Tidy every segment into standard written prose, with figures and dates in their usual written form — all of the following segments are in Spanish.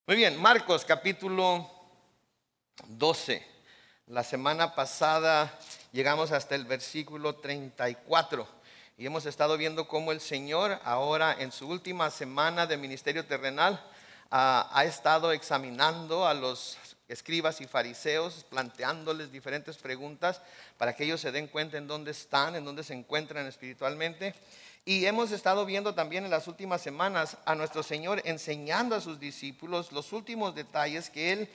Muy bien, Marcos capítulo 12. La semana pasada llegamos hasta el versículo 34 y hemos estado viendo cómo el Señor ahora en su última semana de ministerio terrenal ha estado examinando a los escribas y fariseos, planteándoles diferentes preguntas para que ellos se den cuenta en dónde están, en dónde se encuentran espiritualmente. Y hemos estado viendo también en las últimas semanas a nuestro Señor enseñando a sus discípulos los últimos detalles que Él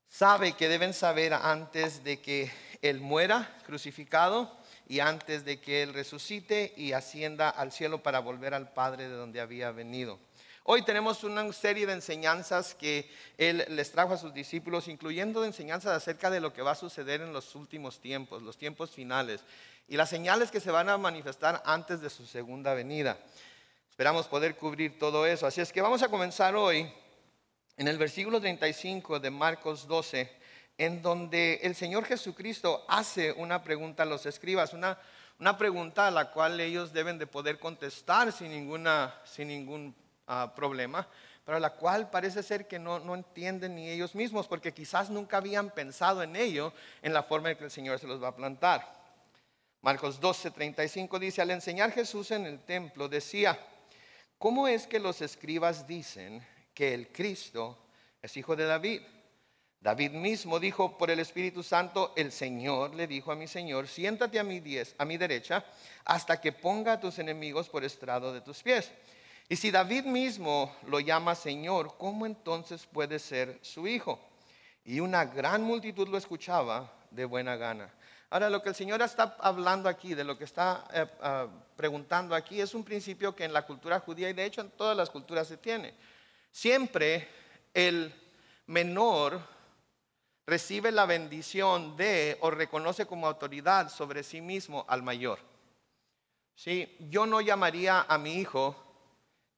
sabe que deben saber antes de que Él muera crucificado y antes de que Él resucite y ascienda al cielo para volver al Padre de donde había venido. Hoy tenemos una serie de enseñanzas que Él les trajo a sus discípulos, incluyendo enseñanzas acerca de lo que va a suceder en los últimos tiempos, los tiempos finales, y las señales que se van a manifestar antes de su segunda venida. Esperamos poder cubrir todo eso. Así es que vamos a comenzar hoy en el versículo 35 de Marcos 12, en donde el Señor Jesucristo hace una pregunta a los escribas, una pregunta a la cual ellos deben de poder contestar sin ningún problema, pero la cual parece ser que no entienden ni ellos mismos, porque quizás nunca habían pensado en ello en la forma en que el Señor se los va a plantar. Marcos 12, 35 dice: al enseñar Jesús en el templo decía, ¿cómo es que los escribas dicen que el Cristo es hijo de David? David mismo dijo por el Espíritu Santo, el Señor le dijo a mi Señor, siéntate a mi derecha hasta que ponga a tus enemigos por estrado de tus pies. Y si David mismo lo llama Señor, ¿cómo entonces puede ser su hijo? Y una gran multitud lo escuchaba de buena gana. Ahora, lo que el Señor está hablando aquí, de lo que está preguntando aquí, es un principio que en la cultura judía, y de hecho en todas las culturas se tiene. Siempre el menor recibe la bendición de o reconoce como autoridad sobre sí mismo al mayor. ¿Sí? Yo no llamaría a mi hijo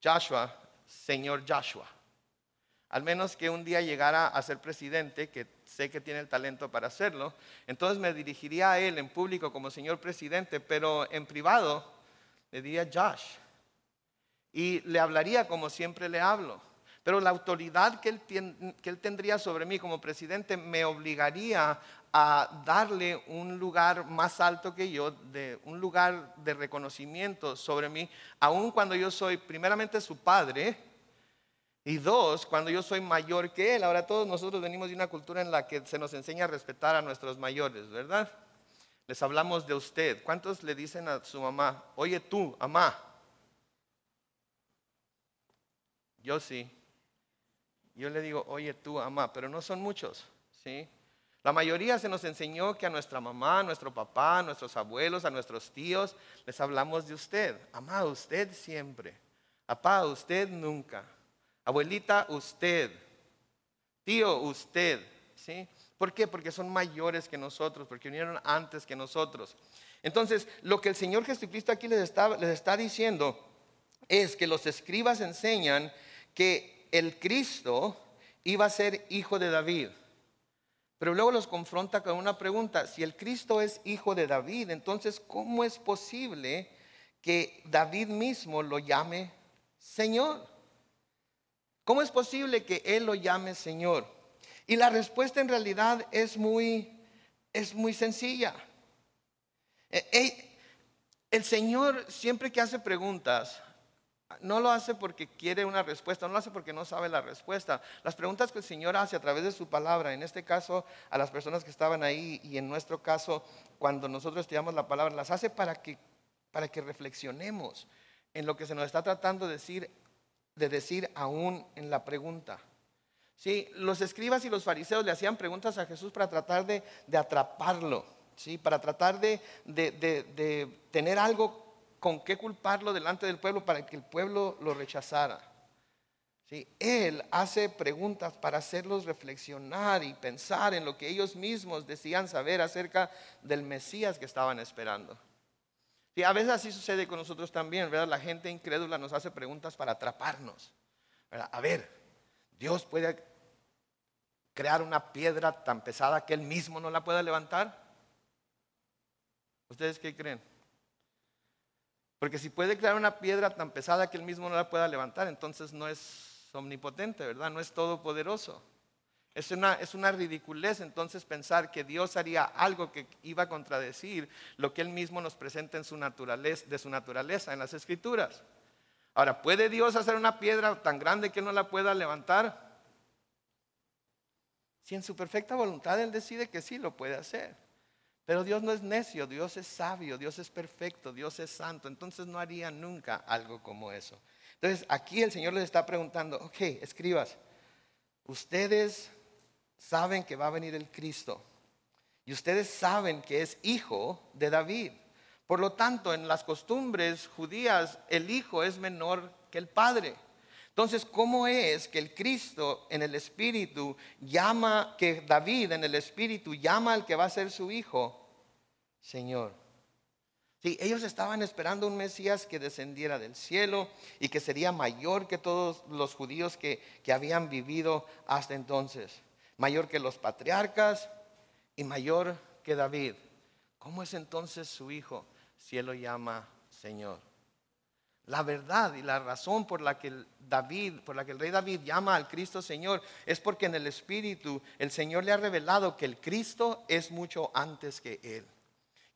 Joshua, señor Joshua. Al menos que un día llegara a ser presidente, que sé que tiene el talento para hacerlo, entonces me dirigiría a él en público como señor presidente, pero en privado le diría Josh. Y le hablaría como siempre le hablo. Pero la autoridad que él tendría sobre mí como presidente me obligaría a darle un lugar más alto que yo, un lugar de reconocimiento sobre mí, aun cuando yo soy primeramente su padre, y dos, cuando yo soy mayor que él. Ahora todos nosotros venimos de una cultura en la que se nos enseña a respetar a nuestros mayores, ¿verdad? Les hablamos de usted. ¿Cuántos le dicen a su mamá, oye tú, mamá? Yo sí. Yo le digo, oye tú, mamá, pero no son muchos, ¿sí? La mayoría se nos enseñó que a nuestra mamá, a nuestro papá, a nuestros abuelos, a nuestros tíos, les hablamos de usted. Mamá, usted siempre. Papá, usted nunca. Abuelita, usted. Tío, usted. ¿Sí? ¿Por qué? Porque son mayores que nosotros, porque vinieron antes que nosotros. Entonces, lo que el Señor Jesucristo aquí les está diciendo es que los escribas enseñan que el Cristo iba a ser hijo de David. Pero luego los confronta con una pregunta: si el Cristo es hijo de David, entonces ¿cómo es posible que David mismo lo llame Señor? ¿Cómo es posible que Él lo llame Señor? Y la respuesta en realidad es muy sencilla. El Señor siempre que hace preguntas, no lo hace porque quiere una respuesta, no lo hace porque no sabe la respuesta. Las preguntas que el Señor hace a través de su palabra, en este caso a las personas que estaban ahí, y en nuestro caso cuando nosotros estudiamos la palabra, las hace para que reflexionemos en lo que se nos está tratando de decir aún en la pregunta. Sí, los escribas y los fariseos le hacían preguntas a Jesús para tratar de atraparlo, ¿sí? Para tratar de tener algo con qué culparlo delante del pueblo para que el pueblo lo rechazara. ¿Sí? Él hace preguntas para hacerlos reflexionar y pensar en lo que ellos mismos decían saber acerca del Mesías que estaban esperando. Sí, a veces así sucede con nosotros también, ¿verdad? La gente incrédula nos hace preguntas para atraparnos, ¿verdad? A ver, ¿Dios puede crear una piedra tan pesada que Él mismo no la pueda levantar? ¿Ustedes qué creen? Porque si puede crear una piedra tan pesada que Él mismo no la pueda levantar, entonces no es omnipotente, ¿verdad? No es todopoderoso. Es una ridiculez entonces pensar que Dios haría algo que iba a contradecir lo que Él mismo nos presenta en de su naturaleza en las Escrituras. Ahora, ¿puede Dios hacer una piedra tan grande que no la pueda levantar? Si en su perfecta voluntad Él decide que sí, lo puede hacer. Pero Dios no es necio, Dios es sabio, Dios es perfecto, Dios es santo. Entonces no haría nunca algo como eso. Entonces aquí el Señor les está preguntando, ok, escribas, ustedes saben que va a venir el Cristo y ustedes saben que es hijo de David. Por lo tanto, en las costumbres judías, el hijo es menor que el padre. Entonces, ¿cómo es que el Cristo en el Espíritu que David en el Espíritu llama al que va a ser su hijo, Señor? Sí, ellos estaban esperando un Mesías que descendiera del cielo y que sería mayor que todos los judíos que habían vivido hasta entonces. Mayor que los patriarcas y mayor que David. ¿Cómo es entonces su hijo si él lo llama Señor? La verdad y la razón por la que el rey David llama al Cristo Señor es porque en el Espíritu el Señor le ha revelado que el Cristo es mucho antes que él.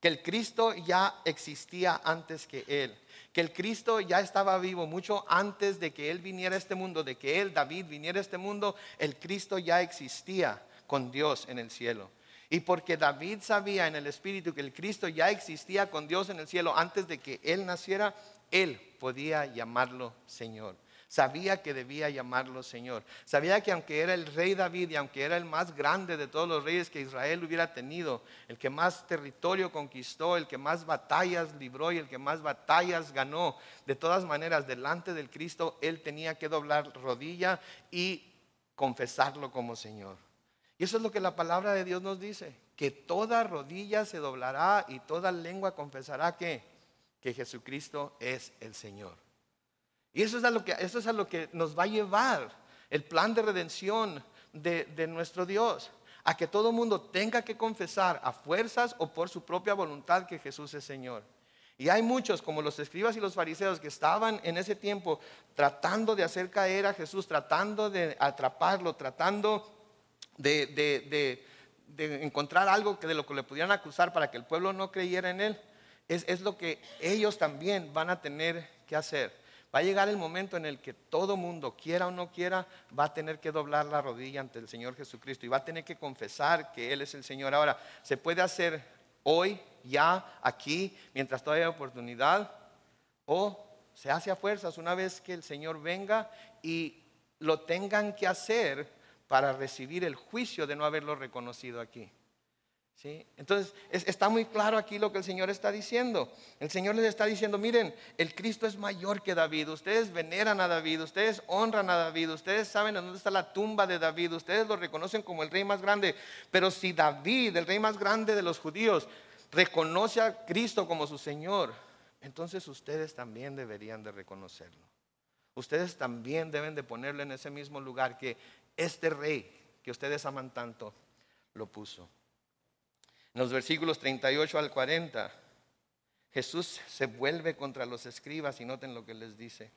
Que el Cristo ya existía antes que él. Que el Cristo ya estaba vivo mucho antes de que él viniera a este mundo, de que él, David, viniera a este mundo. El Cristo ya existía con Dios en el cielo. Y porque David sabía en el Espíritu que el Cristo ya existía con Dios en el cielo antes de que él naciera, él podía llamarlo Señor. Sabía que debía llamarlo Señor. Sabía que aunque era el rey David y aunque era el más grande de todos los reyes que Israel hubiera tenido, el que más territorio conquistó, el que más batallas libró y el que más batallas ganó, de todas maneras delante del Cristo él tenía que doblar rodilla y confesarlo como Señor. Y eso es lo que la palabra de Dios nos dice, que toda rodilla se doblará y toda lengua confesará que Jesucristo es el Señor. Y eso es a lo que nos va a llevar el plan de redención de nuestro Dios. A que todo mundo tenga que confesar a fuerzas o por su propia voluntad que Jesús es Señor. Y hay muchos, como los escribas y los fariseos, que estaban en ese tiempo tratando de hacer caer a Jesús, tratando de atraparlo, tratando de encontrar algo de lo que le pudieran acusar para que el pueblo no creyera en él. Es lo que ellos también van a tener que hacer. Va a llegar el momento en el que todo mundo, quiera o no quiera, va a tener que doblar la rodilla ante el Señor Jesucristo y va a tener que confesar que Él es el Señor. Ahora, se puede hacer hoy, ya, aquí, mientras todavía hay oportunidad, o se hace a fuerzas una vez que el Señor venga y lo tengan que hacer para recibir el juicio de no haberlo reconocido aquí. ¿Sí? Entonces está muy claro aquí lo que el Señor está diciendo. El Señor les está diciendo, miren, el Cristo es mayor que David. Ustedes veneran a David, ustedes honran a David, ustedes saben dónde está la tumba de David, ustedes lo reconocen como el rey más grande. Pero si David, el rey más grande de los judíos, reconoce a Cristo como su Señor, entonces ustedes también deberían de reconocerlo. Ustedes también deben de ponerlo en ese mismo lugar que este rey que ustedes aman tanto lo puso. En los versículos 38 al 40, Jesús se vuelve contra los escribas y noten lo que les dice.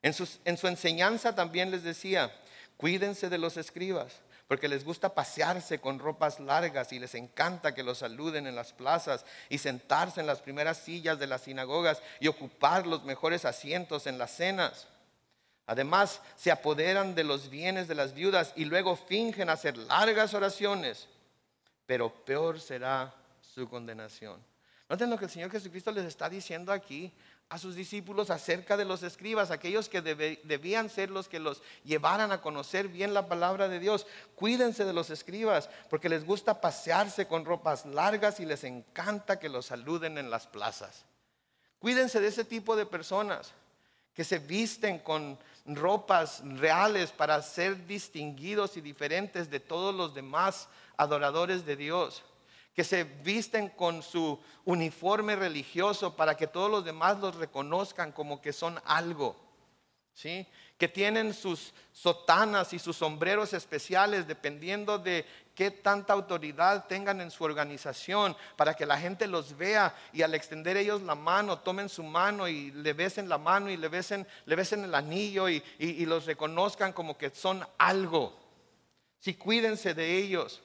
En su enseñanza también les decía, cuídense de los escribas, porque les gusta pasearse con ropas largas y les encanta que los saluden en las plazas y sentarse en las primeras sillas de las sinagogas y ocupar los mejores asientos en las cenas. Además, se apoderan de los bienes de las viudas y luego fingen hacer largas oraciones. Pero peor será su condenación. Noten lo que el Señor Jesucristo les está diciendo aquí a sus discípulos acerca de los escribas, aquellos que debían ser los que los llevaran a conocer bien la palabra de Dios. Cuídense de los escribas porque les gusta pasearse con ropas largas y les encanta que los saluden en las plazas. Cuídense de ese tipo de personas que se visten con ropas reales para ser distinguidos y diferentes de todos los demás adoradores de Dios, que se visten con su uniforme religioso para que todos los demás los reconozcan como que son algo, ¿sí? que tienen sus sotanas y sus sombreros especiales dependiendo de qué tanta autoridad tengan en su organización, para que la gente los vea y al extender ellos la mano, tomen su mano y le besen la mano y le besen el anillo y los reconozcan como que son algo. Sí, cuídense de ellos.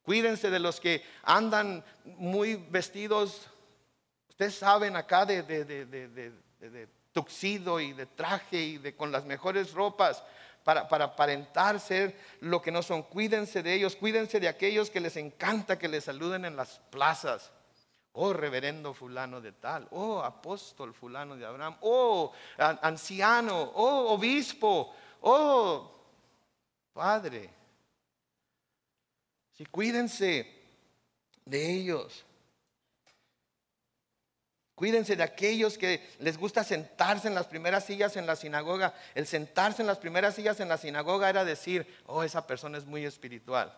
Cuídense de los que andan muy vestidos, ustedes saben, acá de tuxedo y de traje y con las mejores ropas para aparentar ser lo que no son. Cuídense de ellos, cuídense de aquellos que les encanta que les saluden en las plazas. Oh, reverendo fulano de tal, oh, apóstol fulano de Abraham, oh, anciano, oh, obispo, oh, padre. Sí, cuídense de ellos. Cuídense de aquellos que les gusta sentarse en las primeras sillas en la sinagoga. El sentarse en las primeras sillas en la sinagoga era decir, oh, esa persona es muy espiritual.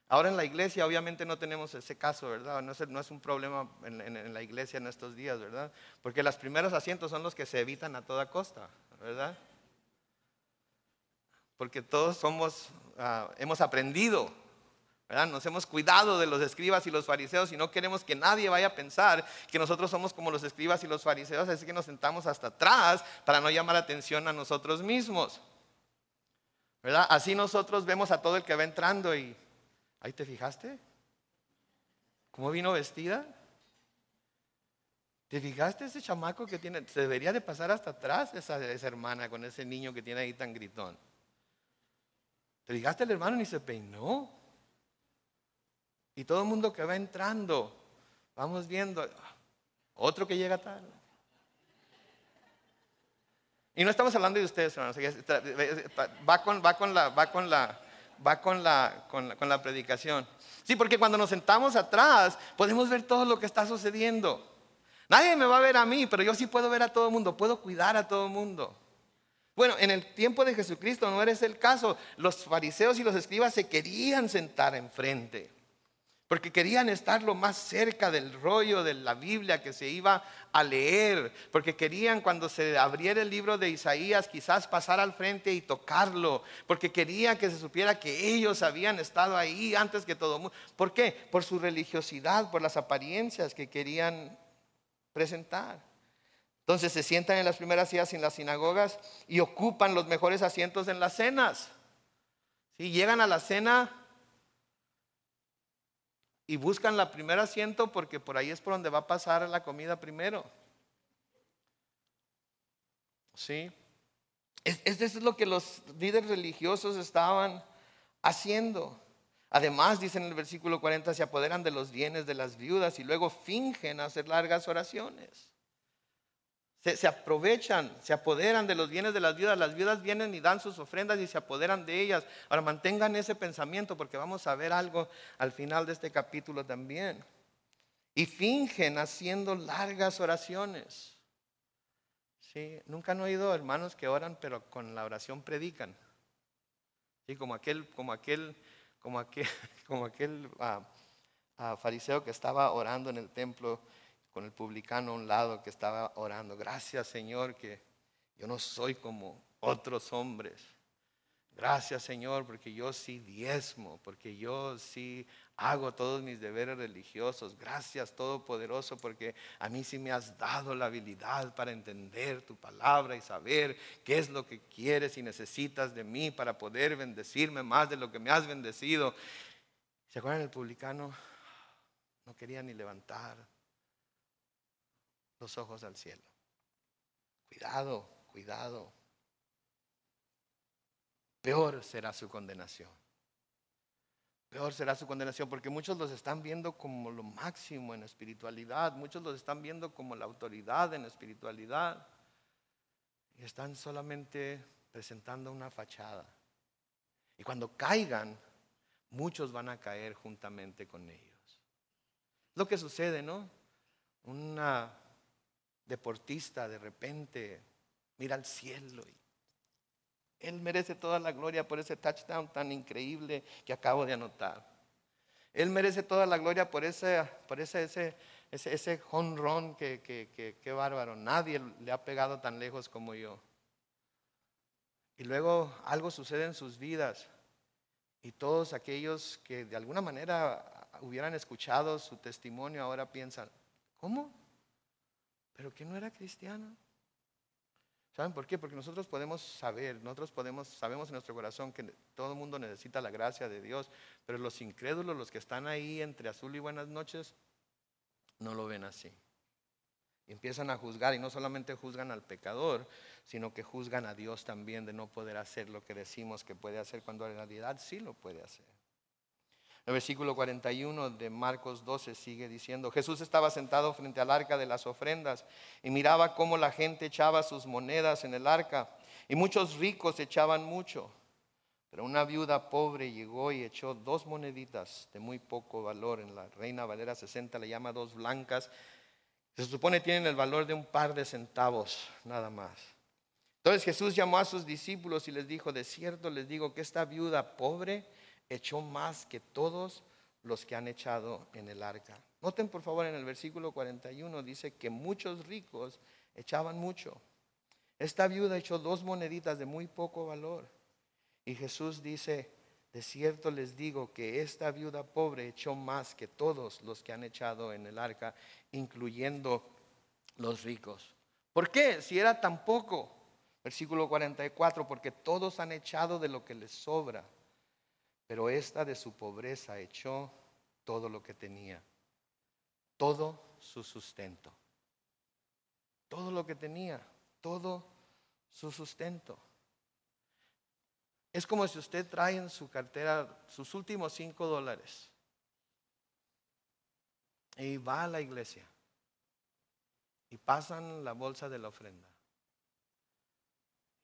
Ahora en la iglesia obviamente no tenemos ese caso, ¿verdad? No es un problema en la iglesia en estos días, ¿verdad? Porque los primeros asientos son los que se evitan a toda costa, ¿verdad? Porque todos hemos aprendido, ¿verdad? Nos hemos cuidado de los escribas y los fariseos y no queremos que nadie vaya a pensar que nosotros somos como los escribas y los fariseos, así que nos sentamos hasta atrás para no llamar atención a nosotros mismos, ¿verdad? Así nosotros vemos a todo el que va entrando y ¿ahí te fijaste? ¿Cómo vino vestida? ¿Te fijaste ese chamaco que tiene? Se debería de pasar hasta atrás esa hermana con ese niño que tiene ahí tan gritón. ¿Te fijaste el hermano ni se peinó? Y todo el mundo que va entrando, vamos viendo, otro que llega tarde. Y no estamos hablando de ustedes, hermanos. Va con la predicación. Sí, porque cuando nos sentamos atrás, podemos ver todo lo que está sucediendo. Nadie me va a ver a mí, pero yo sí puedo ver a todo el mundo, puedo cuidar a todo el mundo. Bueno, en el tiempo de Jesucristo no era ese el caso. Los fariseos y los escribas se querían sentar enfrente, porque querían estar lo más cerca del rollo de la Biblia que se iba a leer, porque querían cuando se abriera el libro de Isaías quizás pasar al frente y tocarlo, porque querían que se supiera que ellos habían estado ahí antes que todo el mundo. ¿Por qué? Por su religiosidad, por las apariencias que querían presentar. Entonces se sientan en las primeras sillas en las sinagogas y ocupan los mejores asientos en las cenas. ¿Sí? Llegan a la cena y buscan el primer asiento porque por ahí es por donde va a pasar la comida primero. ¿Sí? Esto es lo que los líderes religiosos estaban haciendo. Además, dice en el versículo 40, se apoderan de los bienes de las viudas y luego fingen hacer largas oraciones. Se aprovechan, se apoderan de los bienes de las viudas. Las viudas vienen y dan sus ofrendas y se apoderan de ellas. Ahora mantengan ese pensamiento porque vamos a ver algo al final de este capítulo también. Y fingen haciendo largas oraciones. ¿Sí? Nunca han oído hermanos que oran pero con la oración predican. ¿Sí? Como aquel fariseo que estaba orando en el templo con el publicano a un lado que estaba orando. Gracias, Señor, que yo no soy como otros hombres. Gracias, Señor, porque yo sí diezmo, porque yo sí hago todos mis deberes religiosos. Gracias, Todopoderoso, porque a mí sí me has dado la habilidad para entender tu palabra y saber qué es lo que quieres y necesitas de mí para poder bendecirme más de lo que me has bendecido. ¿Se acuerdan del publicano? No quería ni levantar los ojos al cielo. Cuidado, cuidado. Peor será su condenación. Peor será su condenación porque muchos los están viendo como lo máximo en espiritualidad. Muchos los están viendo como la autoridad en espiritualidad. Y están solamente presentando una fachada. Y cuando caigan, muchos van a caer juntamente con ellos. Lo que sucede, ¿no? Una deportista de repente mira al cielo y él merece toda la gloria por ese touchdown tan increíble que acabo de anotar. Él merece toda la gloria por ese home run que bárbaro. Nadie le ha pegado tan lejos como yo. Y luego algo sucede en sus vidas. Y todos aquellos que de alguna manera hubieran escuchado su testimonio ahora piensan, ¿cómo? ¿Pero que no era cristiano? ¿Saben por qué? Porque nosotros podemos saber, sabemos en nuestro corazón que todo el mundo necesita la gracia de Dios, pero los incrédulos, los que están ahí entre azul y buenas noches, no lo ven así. Y empiezan a juzgar, y no solamente juzgan al pecador, sino que juzgan a Dios también de no poder hacer lo que decimos que puede hacer, cuando en realidad sí lo puede hacer. El versículo 41 de Marcos 12 sigue diciendo: Jesús estaba sentado frente al arca de las ofrendas y miraba cómo la gente echaba sus monedas en el arca, y muchos ricos echaban mucho. Pero una viuda pobre llegó y echó 2 moneditas de muy poco valor. En la Reina Valera 60 le llama 2 blancas. Se supone tienen el valor de un par de centavos, nada más. Entonces Jesús llamó a sus discípulos y les dijo: de cierto les digo que esta viuda pobre echó más que todos los que han echado en el arca. Noten por favor, en el versículo 41 dice que muchos ricos echaban mucho. Esta viuda echó 2 moneditas de muy poco valor. Y Jesús dice: de cierto les digo que esta viuda pobre echó más que todos los que han echado en el arca, incluyendo los ricos. ¿Por qué? Si era tan poco. Versículo 44, porque todos han echado de lo que les sobra, pero esta de su pobreza echó todo lo que tenía, todo su sustento. Todo lo que tenía, todo su sustento. Es como si usted trae en su cartera sus últimos $5 y va a la iglesia y pasan la bolsa de la ofrenda.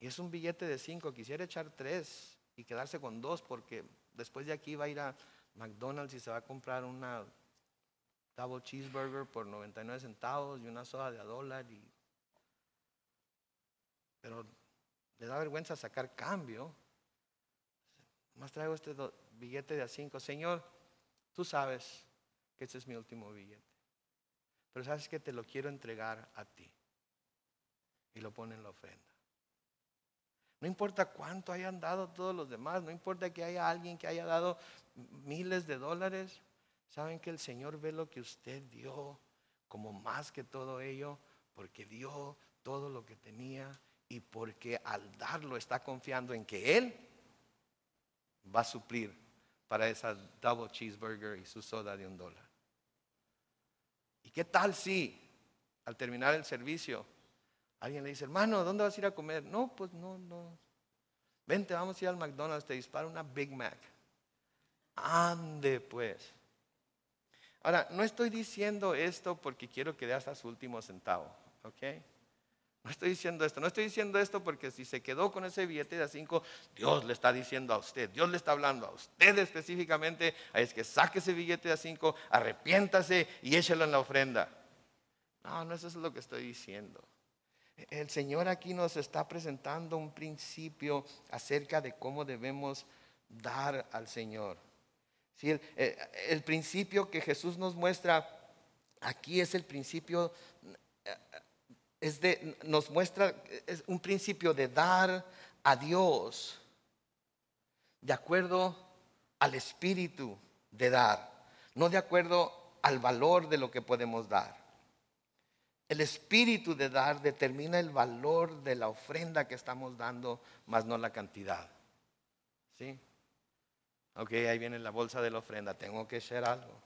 Y es un billete de 5, quisiera echar 3 y quedarse con 2, porque después de aquí va a ir a McDonald's y se va a comprar una double cheeseburger por 99 centavos y una soda de $1. Pero le da vergüenza sacar cambio. Más traigo este billete de $5. Señor, tú sabes que este es mi último billete, pero sabes que te lo quiero entregar a ti. Y lo pone en la ofrenda. No importa cuánto hayan dado todos los demás, no importa que haya alguien que haya dado miles de dólares. Saben que el Señor ve lo que usted dio como más que todo ello, porque dio todo lo que tenía y porque al darlo está confiando en que Él va a suplir para esa double cheeseburger y su soda de $1. ¿Y qué tal si al terminar el servicio alguien le dice: hermano, ¿dónde vas a ir a comer? No, pues no. Vente, vamos a ir al McDonald's, te disparo una Big Mac. Ande pues. Ahora, no estoy diciendo esto porque quiero que dé hasta su último centavo, ¿ok? No estoy diciendo esto. No estoy diciendo esto porque si se quedó con ese billete de $5, Dios le está diciendo a usted, Dios le está hablando a usted específicamente: es que saque ese billete de $5, arrepiéntase y échelo en la ofrenda. No, eso es lo que estoy diciendo. El Señor aquí nos está presentando un principio acerca de cómo debemos dar al Señor. ¿Sí? El principio que Jesús nos muestra aquí es el principio, nos muestra, es un principio de dar a Dios de acuerdo al espíritu de dar, no de acuerdo al valor de lo que podemos dar. El espíritu de dar determina el valor de la ofrenda que estamos dando, más no la cantidad. ¿Sí? Ok, ahí viene la bolsa de la ofrenda, tengo que hacer algo.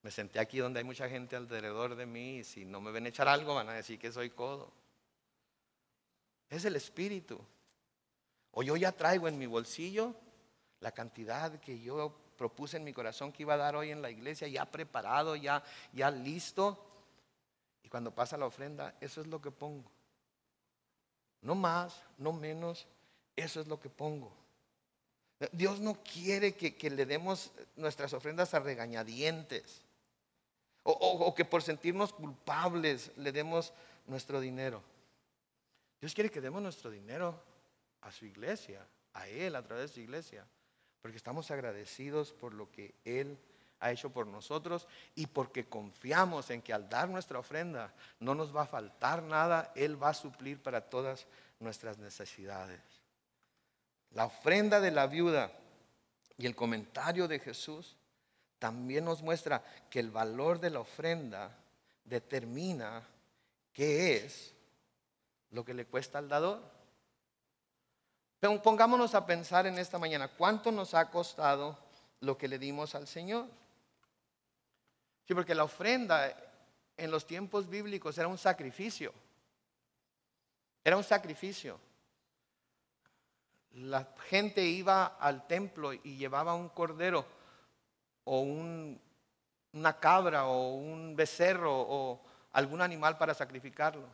Me senté aquí donde hay mucha gente alrededor de mí y si no me ven echar algo van a decir que soy codo. Es el espíritu. O yo ya traigo en mi bolsillo la cantidad que yo propuse en mi corazón que iba a dar hoy en la iglesia, ya preparado, ya listo. Y cuando pasa la ofrenda, eso es lo que pongo. No más, no menos, eso es lo que pongo. Dios no quiere que le demos nuestras ofrendas a regañadientes o que por sentirnos culpables le demos nuestro dinero. Dios quiere que demos nuestro dinero a su iglesia, a Él a través de su iglesia, porque estamos agradecidos por lo que Él ha hecho por nosotros y porque confiamos en que al dar nuestra ofrenda no nos va a faltar nada, Él va a suplir para todas nuestras necesidades. La ofrenda de la viuda y el comentario de Jesús también nos muestra que el valor de la ofrenda determina qué es lo que le cuesta al dador. Pero pongámonos a pensar en esta mañana, ¿cuánto nos ha costado lo que le dimos al Señor? Sí, porque la ofrenda en los tiempos bíblicos era un sacrificio. Era un sacrificio. La gente iba al templo y llevaba un cordero o una cabra o un becerro o algún animal para sacrificarlo.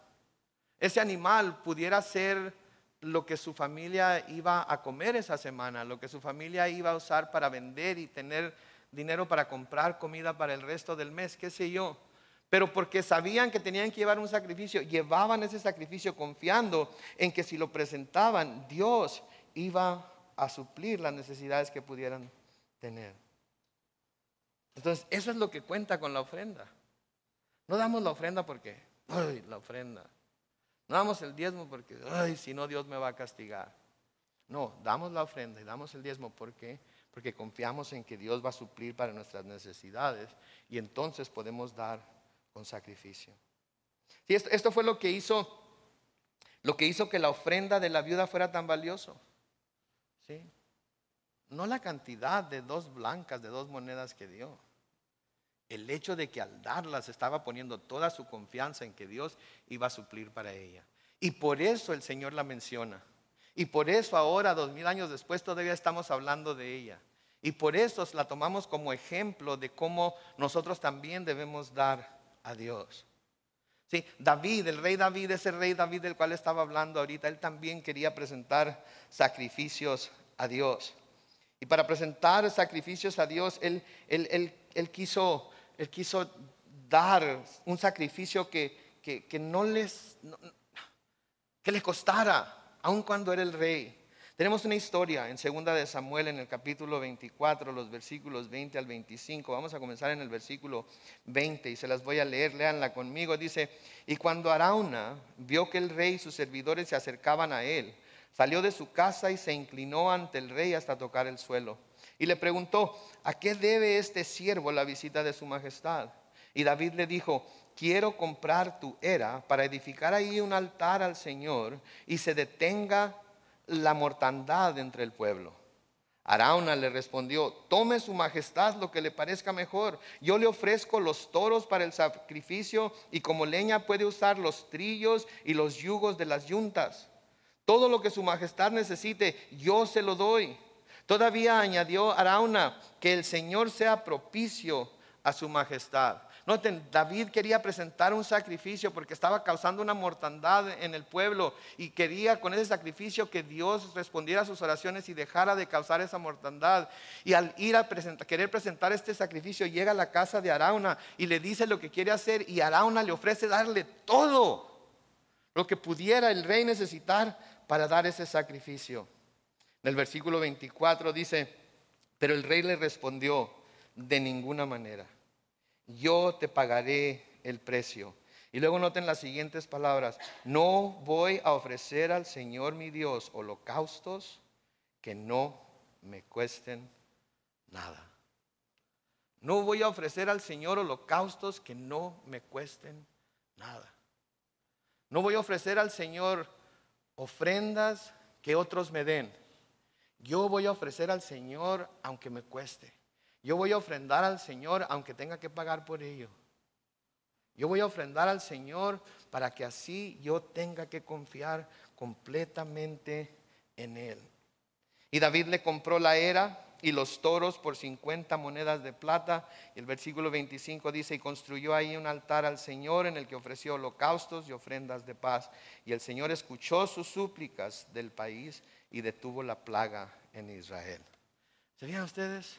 Ese animal pudiera ser lo que su familia iba a comer esa semana, lo que su familia iba a usar para vender y tener dinero para comprar comida para el resto del mes, qué sé yo. Pero porque sabían que tenían que llevar un sacrificio, llevaban ese sacrificio confiando en que si lo presentaban, Dios iba a suplir las necesidades que pudieran tener. Entonces, eso es lo que cuenta con la ofrenda. No damos la ofrenda porque, ay, la ofrenda. No damos el diezmo porque, ay, si no Dios me va a castigar. No, damos la ofrenda y damos el diezmo. ¿Por qué? Porque confiamos en que Dios va a suplir para nuestras necesidades y entonces podemos dar con sacrificio. Sí, esto fue lo que hizo que la ofrenda de la viuda fuera tan valioso. ¿Sí? No la cantidad de 2 blancas, de 2 monedas que dio. El hecho de que al darlas estaba poniendo toda su confianza en que Dios iba a suplir para ella. Y por eso el Señor la menciona. Y por eso ahora, 2000 años después, todavía estamos hablando de ella. Y por eso la tomamos como ejemplo de cómo nosotros también debemos dar a Dios. Sí, David, el rey David, ese rey David del cual estaba hablando ahorita, él también quería presentar sacrificios a Dios. Y para presentar sacrificios a Dios, él quiso dar un sacrificio que le costara, aun cuando era el rey. Tenemos una historia en 2 de Samuel, en el capítulo 24, los versículos 20 al 25. Vamos a comenzar en el versículo 20 y se las voy a leer, léanla conmigo. Dice: y cuando Arauna vio que el rey y sus servidores se acercaban a él, salió de su casa y se inclinó ante el rey hasta tocar el suelo. Y le preguntó: ¿a qué debe este siervo la visita de su majestad? Y David le dijo: quiero comprar tu era para edificar ahí un altar al Señor y se detenga la mortandad entre el pueblo. Arauna le respondió: tome su majestad lo que le parezca mejor. Yo le ofrezco los toros para el sacrificio y como leña puede usar los trillos y los yugos de las yuntas. Todo lo que su majestad necesite, yo se lo doy. Todavía añadió Arauna: que el Señor sea propicio a su majestad. Noten, David quería presentar un sacrificio porque estaba causando una mortandad en el pueblo y quería con ese sacrificio que Dios respondiera a sus oraciones y dejara de causar esa mortandad. Y al ir a querer presentar este sacrificio, llega a la casa de Arauna y le dice lo que quiere hacer, y Arauna le ofrece darle todo lo que pudiera el rey necesitar para dar ese sacrificio. En el versículo 24 dice: pero el rey le respondió: de ninguna manera, yo te pagaré el precio. Y luego noten las siguientes palabras: no voy a ofrecer al Señor mi Dios holocaustos que no me cuesten nada. No voy a ofrecer al Señor holocaustos que no me cuesten nada. No voy a ofrecer al Señor ofrendas que otros me den. Yo voy a ofrecer al Señor aunque me cueste. Yo voy a ofrendar al Señor aunque tenga que pagar por ello. Yo voy a ofrendar al Señor para que así yo tenga que confiar completamente en Él. Y David le compró la era y los toros por 50 monedas de plata. Y el versículo 25 dice: y construyó ahí un altar al Señor en el que ofreció holocaustos y ofrendas de paz. Y el Señor escuchó sus súplicas del país y detuvo la plaga en Israel. ¿Sabían ustedes?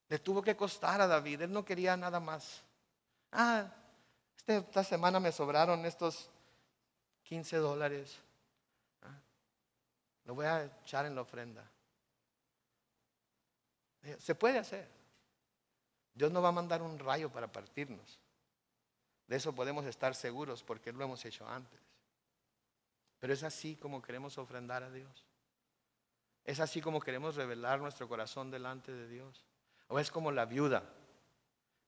Le tuvo que costar a David. Él no quería nada más. Esta semana me sobraron estos $15. Lo voy a echar en la ofrenda. Se puede hacer. Dios no va a mandar un rayo para partirnos. De eso podemos estar seguros porque lo hemos hecho antes. Pero es así como queremos ofrendar a Dios. Es así como queremos revelar nuestro corazón delante de Dios. O es como la viuda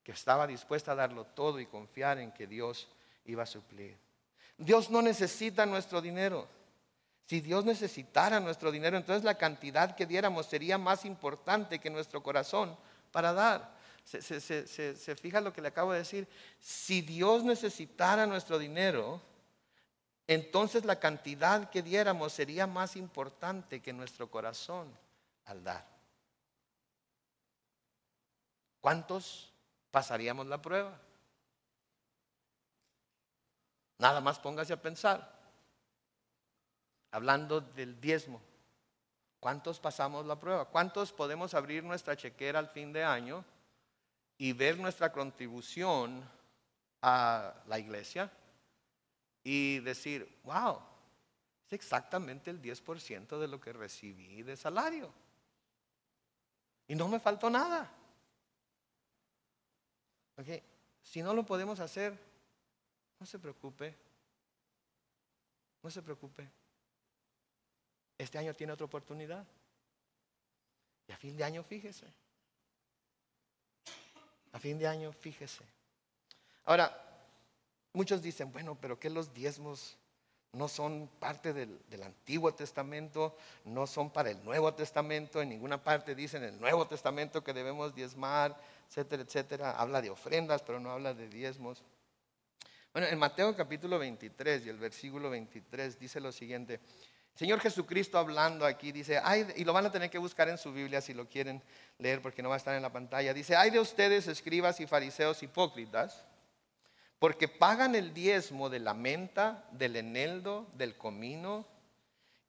que estaba dispuesta a darlo todo y confiar en que Dios iba a suplir. Dios no necesita nuestro dinero. Si Dios necesitara nuestro dinero, entonces la cantidad que diéramos sería más importante que nuestro corazón para dar. Se fija lo que le acabo de decir. Si Dios necesitara nuestro dinero, entonces la cantidad que diéramos sería más importante que nuestro corazón al dar. ¿Cuántos pasaríamos la prueba? Nada más póngase a pensar. Hablando del diezmo, ¿cuántos pasamos la prueba? ¿Cuántos podemos abrir nuestra chequera al fin de año y ver nuestra contribución a la iglesia y decir, wow, es exactamente el 10% de lo que recibí de salario y no me faltó nada? Okay. Si no lo podemos hacer, no se preocupe. No se preocupe. Este año tiene otra oportunidad. Y a fin de año fíjese. A fin de año fíjese. Ahora, muchos dicen, bueno, pero que los diezmos no son parte del Antiguo Testamento, no son para el Nuevo Testamento. En ninguna parte dicen en el Nuevo Testamento que debemos diezmar, etcétera, etcétera. Habla de ofrendas, pero no habla de diezmos. Bueno, en Mateo capítulo 23 y el versículo 23 dice lo siguiente. Señor Jesucristo hablando aquí dice, y lo van a tener que buscar en su Biblia si lo quieren leer porque no va a estar en la pantalla. Dice, ay de ustedes escribas y fariseos hipócritas, porque pagan el diezmo de la menta, del eneldo, del comino,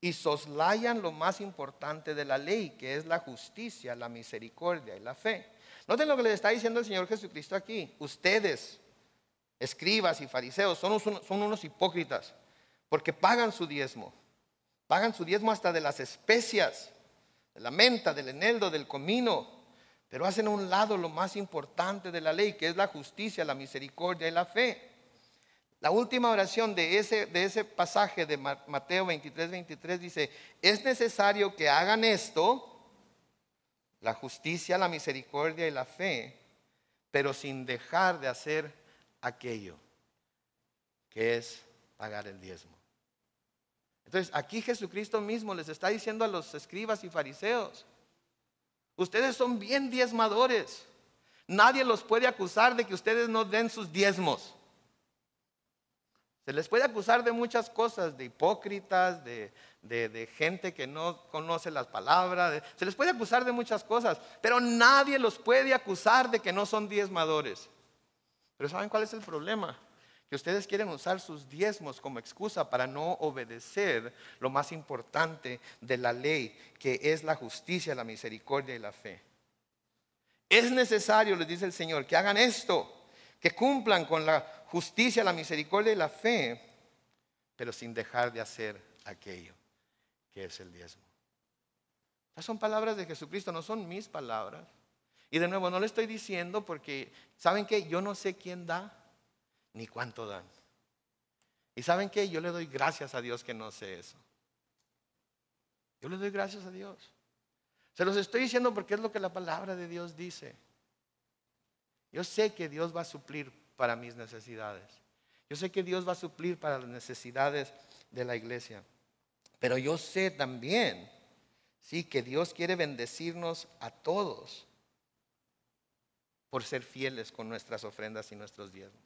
y soslayan lo más importante de la ley, que es la justicia, la misericordia y la fe. Noten lo que les está diciendo el Señor Jesucristo aquí. Ustedes, escribas y fariseos, son unos hipócritas, porque pagan su diezmo. Pagan su diezmo hasta de las especias, de la menta, del eneldo, del comino, pero hacen a un lado lo más importante de la ley, que es la justicia, la misericordia y la fe. La última oración de ese pasaje de Mateo 23 dice, es necesario que hagan esto, la justicia, la misericordia y la fe, pero sin dejar de hacer aquello, que es pagar el diezmo. Entonces aquí Jesucristo mismo les está diciendo a los escribas y fariseos, ustedes son bien diezmadores. Nadie los puede acusar de que ustedes no den sus diezmos. Se les puede acusar de muchas cosas, de hipócritas, de gente que no conoce las palabras. Se les puede acusar de muchas cosas, pero nadie los puede acusar de que no son diezmadores. Pero ¿saben cuál es el problema? Que ustedes quieren usar sus diezmos como excusa para no obedecer lo más importante de la ley, que es la justicia, la misericordia y la fe. Es necesario, les dice el Señor, que hagan esto, que cumplan con la justicia, la misericordia y la fe, pero sin dejar de hacer aquello que es el diezmo. Estas son palabras de Jesucristo, no son mis palabras. Y de nuevo, no le estoy diciendo porque, ¿saben qué? Yo no sé quién da ni cuánto dan. Y ¿saben qué? Yo le doy gracias a Dios que no sé eso. Yo le doy gracias a Dios. Se los estoy diciendo porque es lo que la palabra de Dios dice. Yo sé que Dios va a suplir para mis necesidades. Yo sé que Dios va a suplir para las necesidades de la iglesia. Pero yo sé también, sí, que Dios quiere bendecirnos a todos por ser fieles con nuestras ofrendas y nuestros diezmos.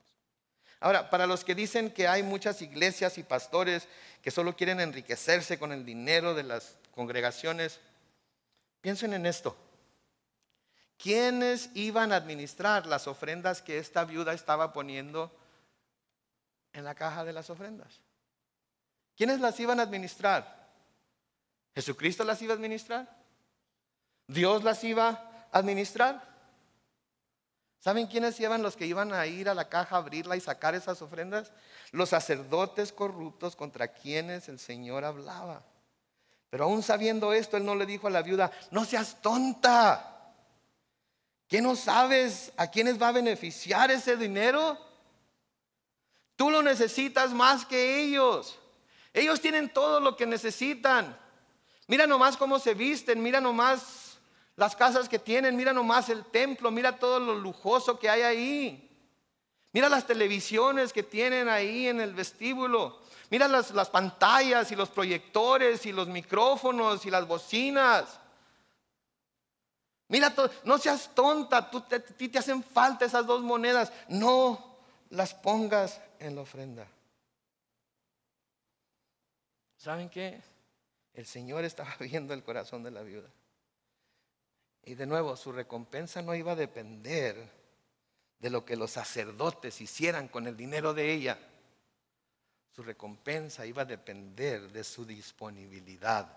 Ahora, para los que dicen que hay muchas iglesias y pastores que solo quieren enriquecerse con el dinero de las congregaciones, piensen en esto. ¿Quiénes iban a administrar las ofrendas que esta viuda estaba poniendo en la caja de las ofrendas? ¿Quiénes las iban a administrar? ¿Jesucristo las iba a administrar? ¿Dios las iba a administrar? ¿Saben quiénes iban los que iban a ir a la caja, abrirla y sacar esas ofrendas? Los sacerdotes corruptos contra quienes el Señor hablaba. Pero aún sabiendo esto, Él no le dijo a la viuda, no seas tonta. ¿Qué no sabes a quiénes va a beneficiar ese dinero? Tú lo necesitas más que ellos. Ellos tienen todo lo que necesitan. Mira nomás cómo se visten, mira nomás las casas que tienen, mira nomás el templo, mira todo lo lujoso que hay ahí. Mira las televisiones que tienen ahí en el vestíbulo. Mira las pantallas y los proyectores y los micrófonos y las bocinas. Mira todo, no seas tonta, a ti te hacen falta esas 2 monedas. No las pongas en la ofrenda. ¿Saben qué? El Señor estaba viendo el corazón de la viuda. Y de nuevo, su recompensa no iba a depender de lo que los sacerdotes hicieran con el dinero de ella. Su recompensa iba a depender de su disponibilidad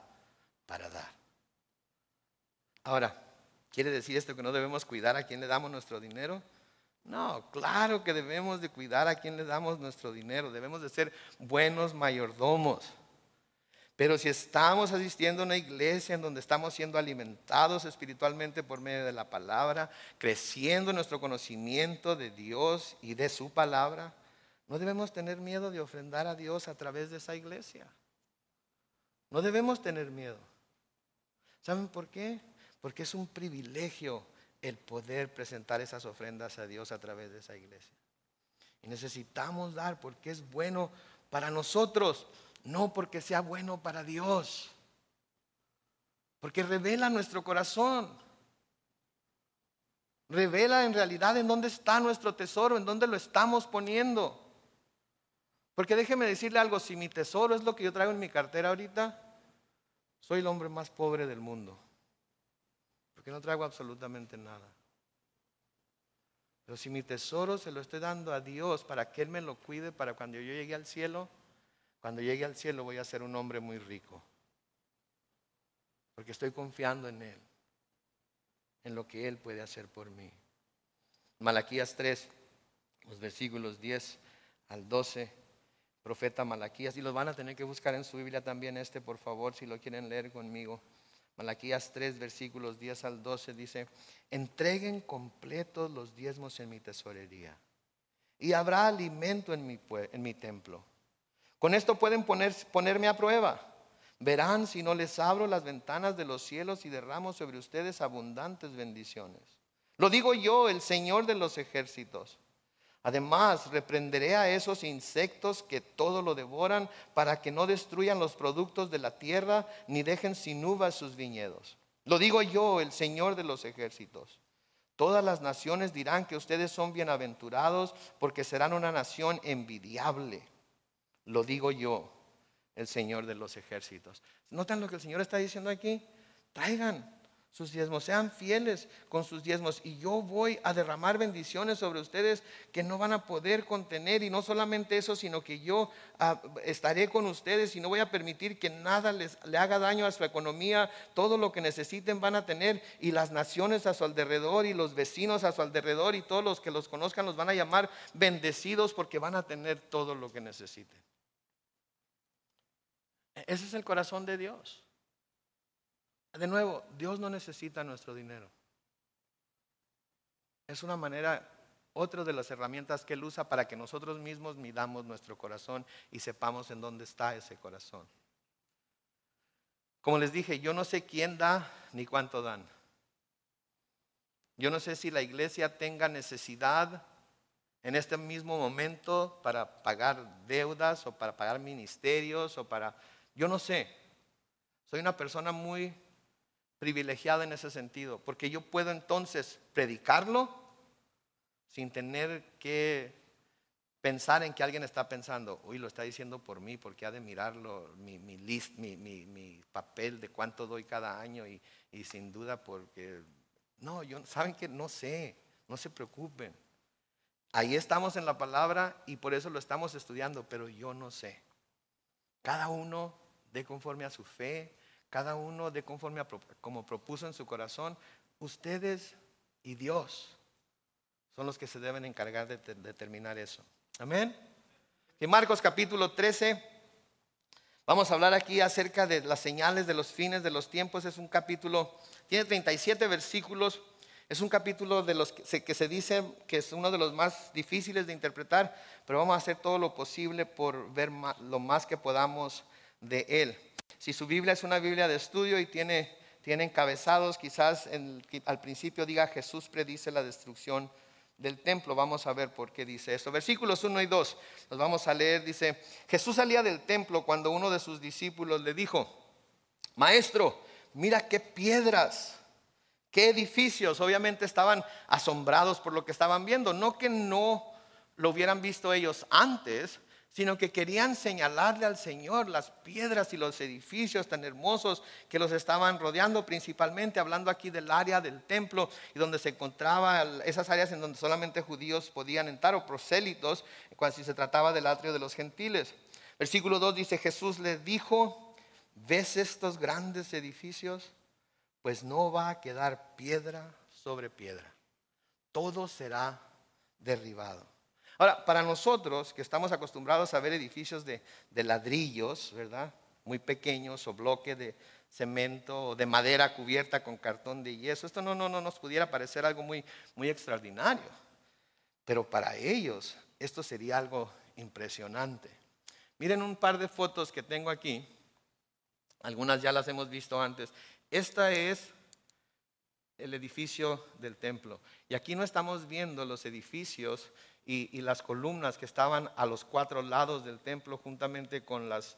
para dar. Ahora, ¿quiere decir esto que no debemos cuidar a quién le damos nuestro dinero? No, claro que debemos de cuidar a quién le damos nuestro dinero. Debemos de ser buenos mayordomos. Pero si estamos asistiendo a una iglesia en donde estamos siendo alimentados espiritualmente por medio de la palabra, creciendo en nuestro conocimiento de Dios y de su palabra, no debemos tener miedo de ofrendar a Dios a través de esa iglesia. No debemos tener miedo. ¿Saben por qué? Porque es un privilegio el poder presentar esas ofrendas a Dios a través de esa iglesia. Y necesitamos dar porque es bueno para nosotros, no porque sea bueno para Dios. Porque revela nuestro corazón. Revela en realidad en dónde está nuestro tesoro, en dónde lo estamos poniendo. Porque déjeme decirle algo, si mi tesoro es lo que yo traigo en mi cartera ahorita, soy el hombre más pobre del mundo. Porque no traigo absolutamente nada. Pero si mi tesoro se lo estoy dando a Dios para que Él me lo cuide para cuando yo llegue al cielo, cuando llegue al cielo voy a ser un hombre muy rico. Porque estoy confiando en Él, en lo que Él puede hacer por mí. Malaquías 3, los versículos 10 al 12, profeta Malaquías, y los van a tener que buscar en su Biblia también por favor, si lo quieren leer conmigo. Malaquías 3, versículos 10 al 12 dice: entreguen completos los diezmos en mi tesorería, y habrá alimento en mi templo. Con esto pueden ponerme a prueba. Verán si no les abro las ventanas de los cielos y derramo sobre ustedes abundantes bendiciones. Lo digo yo, el Señor de los ejércitos. Además, reprenderé a esos insectos que todo lo devoran, para que no destruyan los productos de la tierra, ni dejen sin uvas sus viñedos. Lo digo yo, el Señor de los ejércitos. Todas las naciones dirán que ustedes son bienaventurados, porque serán una nación envidiable. Lo digo yo, el Señor de los ejércitos. ¿Notan lo que el Señor está diciendo aquí? Traigan sus diezmos, sean fieles con sus diezmos, y yo voy a derramar bendiciones sobre ustedes que no van a poder contener. Y no solamente eso, sino que yo estaré con ustedes y no voy a permitir que nada le haga daño a su economía. Todo lo que necesiten van a tener, y las naciones a su alrededor y los vecinos a su alrededor y todos los que los conozcan los van a llamar bendecidos, porque van a tener todo lo que necesiten. Ese es el corazón de Dios. De nuevo, Dios no necesita nuestro dinero. Es una manera, otra de las herramientas que Él usa para que nosotros mismos midamos nuestro corazón y sepamos en dónde está ese corazón. Como les dije, yo no sé quién da ni cuánto dan. Yo no sé si la iglesia tenga necesidad en este mismo momento para pagar deudas o para pagar ministerios o para... Yo no sé. Soy una persona muy privilegiada en ese sentido, porque yo puedo entonces predicarlo sin tener que pensar en que alguien está pensando: uy, lo está diciendo por mí, porque ha de mirarlo mi papel de cuánto doy cada año, y sin duda porque no, saben que no sé, no se preocupen. Ahí estamos en la palabra y por eso lo estamos estudiando, pero yo no sé. Cada uno dé conforme a su fe, cada uno dé conforme a como propuso en su corazón. Ustedes y Dios son los que se deben encargar de determinar eso. Amén. En Marcos capítulo 13 vamos a hablar aquí acerca de las señales de los fines de los tiempos. Es un capítulo, tiene 37 versículos, Es un capítulo de los que se dice que es uno de los más difíciles de interpretar, pero vamos a hacer todo lo posible por ver lo más que podamos de él. Si su Biblia es una Biblia de estudio y tiene encabezados, quizás al principio diga: Jesús predice la destrucción del templo. Vamos a ver por qué dice esto. Versículos 1 y 2, los vamos a leer. Dice: Jesús salía del templo cuando uno de sus discípulos le dijo: Maestro, mira qué piedras, qué edificios. Obviamente estaban asombrados por lo que estaban viendo. No que no lo hubieran visto ellos antes, sino que querían señalarle al Señor las piedras y los edificios tan hermosos que los estaban rodeando, principalmente hablando aquí del área del templo y donde se encontraban esas áreas en donde solamente judíos podían entrar, o prosélitos, cuando si se trataba del atrio de los gentiles. Versículo 2 dice: Jesús les dijo: ¿ves estos grandes edificios? Pues no va a quedar piedra sobre piedra, todo será derribado. Ahora, para nosotros que estamos acostumbrados a ver edificios de ladrillos, ¿verdad?, muy pequeños, o bloque de cemento o de madera cubierta con cartón de yeso, esto no nos pudiera parecer algo muy extraordinario. Pero para ellos esto sería algo impresionante. Miren un par de fotos que tengo aquí. Algunas ya las hemos visto antes. Esta es el edificio del templo. Y aquí no estamos viendo los edificios y las columnas que estaban a los cuatro lados del templo, juntamente con las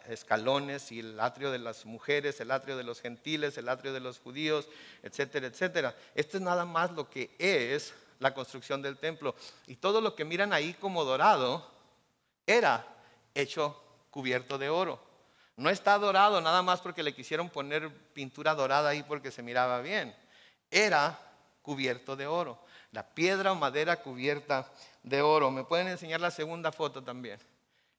escalones y el atrio de las mujeres, el atrio de los gentiles, el atrio de los judíos, etcétera, etcétera. Esto es nada más lo que es la construcción del templo. Y todo lo que miran ahí como dorado era hecho cubierto de oro. No está dorado nada más porque le quisieron poner pintura dorada ahí porque se miraba bien. Era cubierto de oro. La piedra o madera cubierta de oro. ¿Me pueden enseñar la segunda foto también?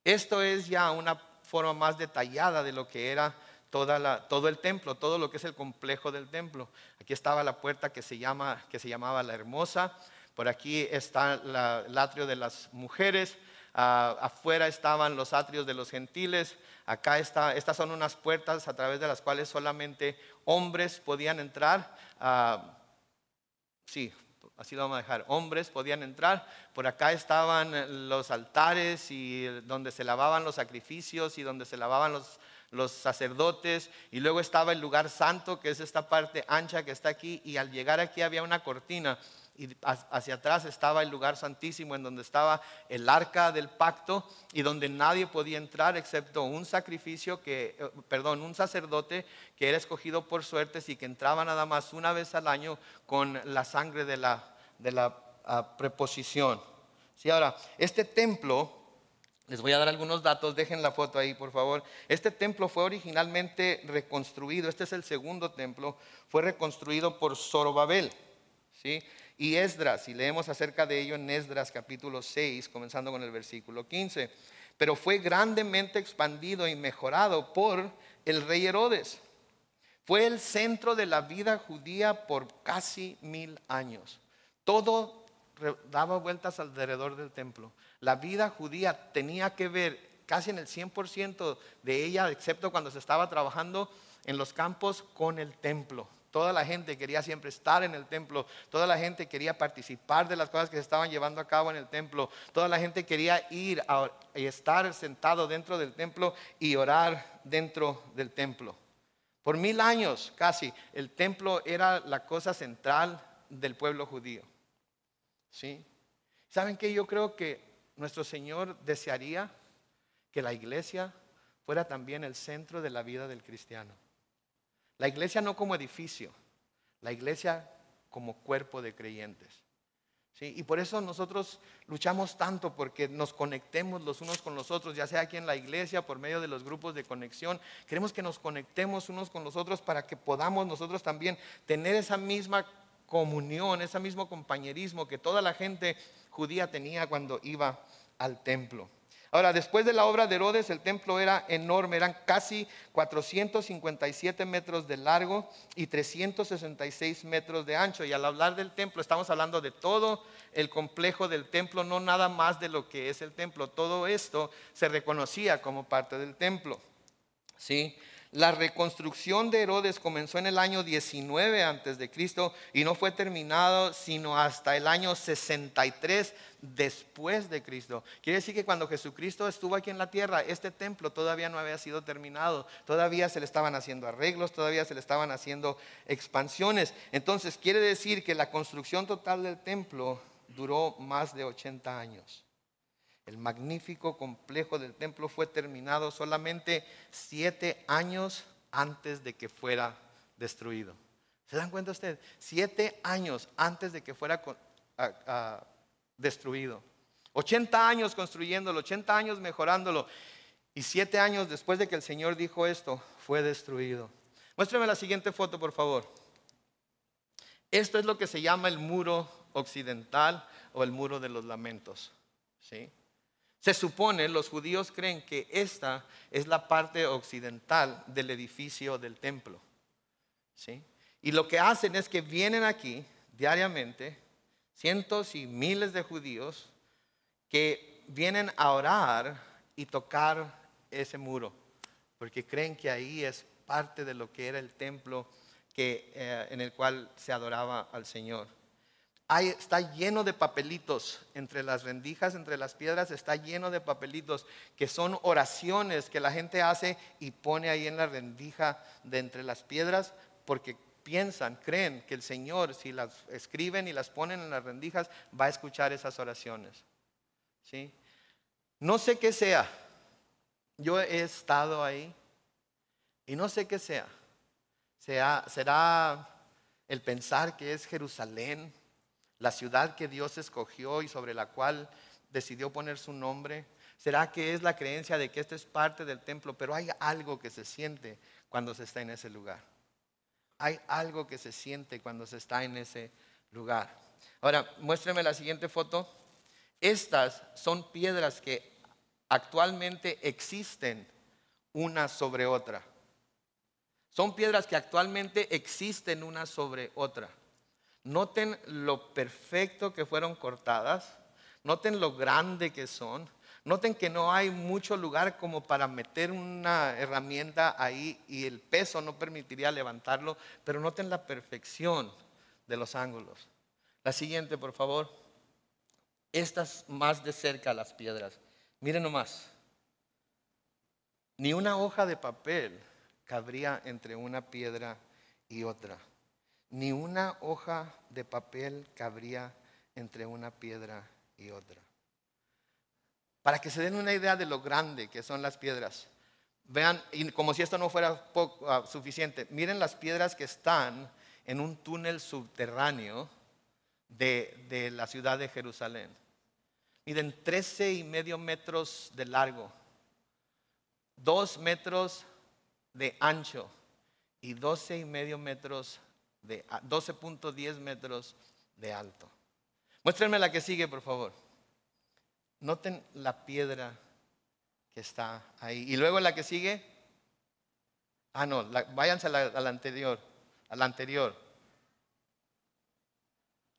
Esto es ya una forma más detallada de lo que era todo el templo, todo lo que es el complejo del templo. Aquí estaba la puerta que se llamaba la Hermosa. Por aquí está el atrio de las mujeres. Afuera estaban los atrios de los gentiles. Acá estas son unas puertas a través de las cuales solamente hombres podían entrar. Sí, así lo vamos a dejar. Hombres podían entrar. Por acá estaban los altares y donde se lavaban los sacrificios y donde se lavaban los sacerdotes. Y luego estaba el lugar santo, que es esta parte ancha que está aquí. Y al llegar aquí había una cortina. Y hacia atrás estaba el lugar santísimo, en donde estaba el arca del pacto y donde nadie podía entrar excepto un sacerdote que era escogido por suertes y que entraba nada más una vez al año con la sangre de la preposición. Sí, ahora, este templo, les voy a dar algunos datos, dejen la foto ahí por favor. Este templo fue originalmente reconstruido, este es el segundo templo, fue reconstruido por Zorobabel, ¿sí? Y Esdras, y leemos acerca de ello en Esdras capítulo 6, comenzando con el versículo 15. Pero fue grandemente expandido y mejorado por el rey Herodes. Fue el centro de la vida judía por casi 1000 años. Todo daba vueltas alrededor del templo. La vida judía tenía que ver casi en el 100% de ella, excepto cuando se estaba trabajando en los campos, con el templo. Toda la gente quería siempre estar en el templo. Toda la gente quería participar de las cosas que se estaban llevando a cabo en el templo. Toda la gente quería ir y estar sentado dentro del templo y orar dentro del templo. Por 1000 años casi, el templo era la cosa central del pueblo judío. ¿Sí? ¿Saben qué? Yo creo que nuestro Señor desearía que la iglesia fuera también el centro de la vida del cristiano. La iglesia no como edificio, la iglesia como cuerpo de creyentes. ¿Sí? Y por eso nosotros luchamos tanto porque nos conectemos los unos con los otros, ya sea aquí en la iglesia, por medio de los grupos de conexión. Queremos que nos conectemos unos con los otros para que podamos nosotros también tener esa misma comunión, ese mismo compañerismo que toda la gente judía tenía cuando iba al templo. Ahora, después de la obra de Herodes, el templo era enorme, eran casi 457 metros de largo y 366 metros de ancho. Y al hablar del templo, estamos hablando de todo el complejo del templo, no nada más de lo que es el templo. Todo esto se reconocía como parte del templo. ¿Sí? La reconstrucción de Herodes comenzó en el año 19 antes de Cristo y no fue terminado sino hasta el año 63 después de Cristo. Quiere decir que cuando Jesucristo estuvo aquí en la tierra, este templo todavía no había sido terminado. Todavía se le estaban haciendo arreglos, todavía se le estaban haciendo expansiones. Entonces quiere decir que la construcción total del templo duró más de 80 años. El magnífico complejo del templo fue terminado solamente 7 años antes de que fuera destruido. ¿Se dan cuenta ustedes? 7 años antes de que fuera destruido. 80 años construyéndolo, 80 años mejorándolo. Y 7 años después de que el Señor dijo esto, fue destruido. Muéstrame la siguiente foto, por favor. Esto es lo que se llama el muro occidental o el muro de los lamentos. ¿Sí? Se supone, los judíos creen que esta es la parte occidental del edificio del templo. ¿Sí? Y lo que hacen es que vienen aquí diariamente cientos y miles de judíos que vienen a orar y tocar ese muro, porque creen que ahí es parte de lo que era el templo en el cual se adoraba al Señor. Está lleno de papelitos entre las rendijas, entre las piedras, está lleno de papelitos que son oraciones que la gente hace y pone ahí en la rendija de entre las piedras, porque creen que el Señor, si las escriben y las ponen en las rendijas, va a escuchar esas oraciones. ¿Sí? No sé qué sea. Yo he estado ahí y no sé qué sea. ¿Será el pensar que es Jerusalén, la ciudad que Dios escogió y sobre la cual decidió poner su nombre? ¿Será que es la creencia de que esto es parte del templo? Pero hay algo que se siente cuando se está en ese lugar. Hay algo que se siente cuando se está en ese lugar. Ahora, muéstrame la siguiente foto. Estas son piedras que actualmente existen una sobre otra. Son piedras que actualmente existen una sobre otra. Noten lo perfecto que fueron cortadas. Noten lo grande que son. Noten que no hay mucho lugar como para meter una herramienta ahí y el peso no permitiría levantarlo. Pero noten la perfección de los ángulos. La siguiente, por favor. Estas más de cerca las piedras. Miren nomás. Ni una hoja de papel cabría entre una piedra y otra. Ni una hoja de papel cabría entre una piedra y otra. Para que se den una idea de lo grande que son las piedras. Vean, y como si esto no fuera suficiente, miren las piedras que están en un túnel subterráneo de la ciudad de Jerusalén. Miden 13,5 metros de largo, 2 metros de ancho y 12,5 metros 12.10 metros de alto. Muéstrenme la que sigue, por favor. Noten la piedra que está ahí. Y luego la que sigue. No, váyanse a la anterior. A la anterior.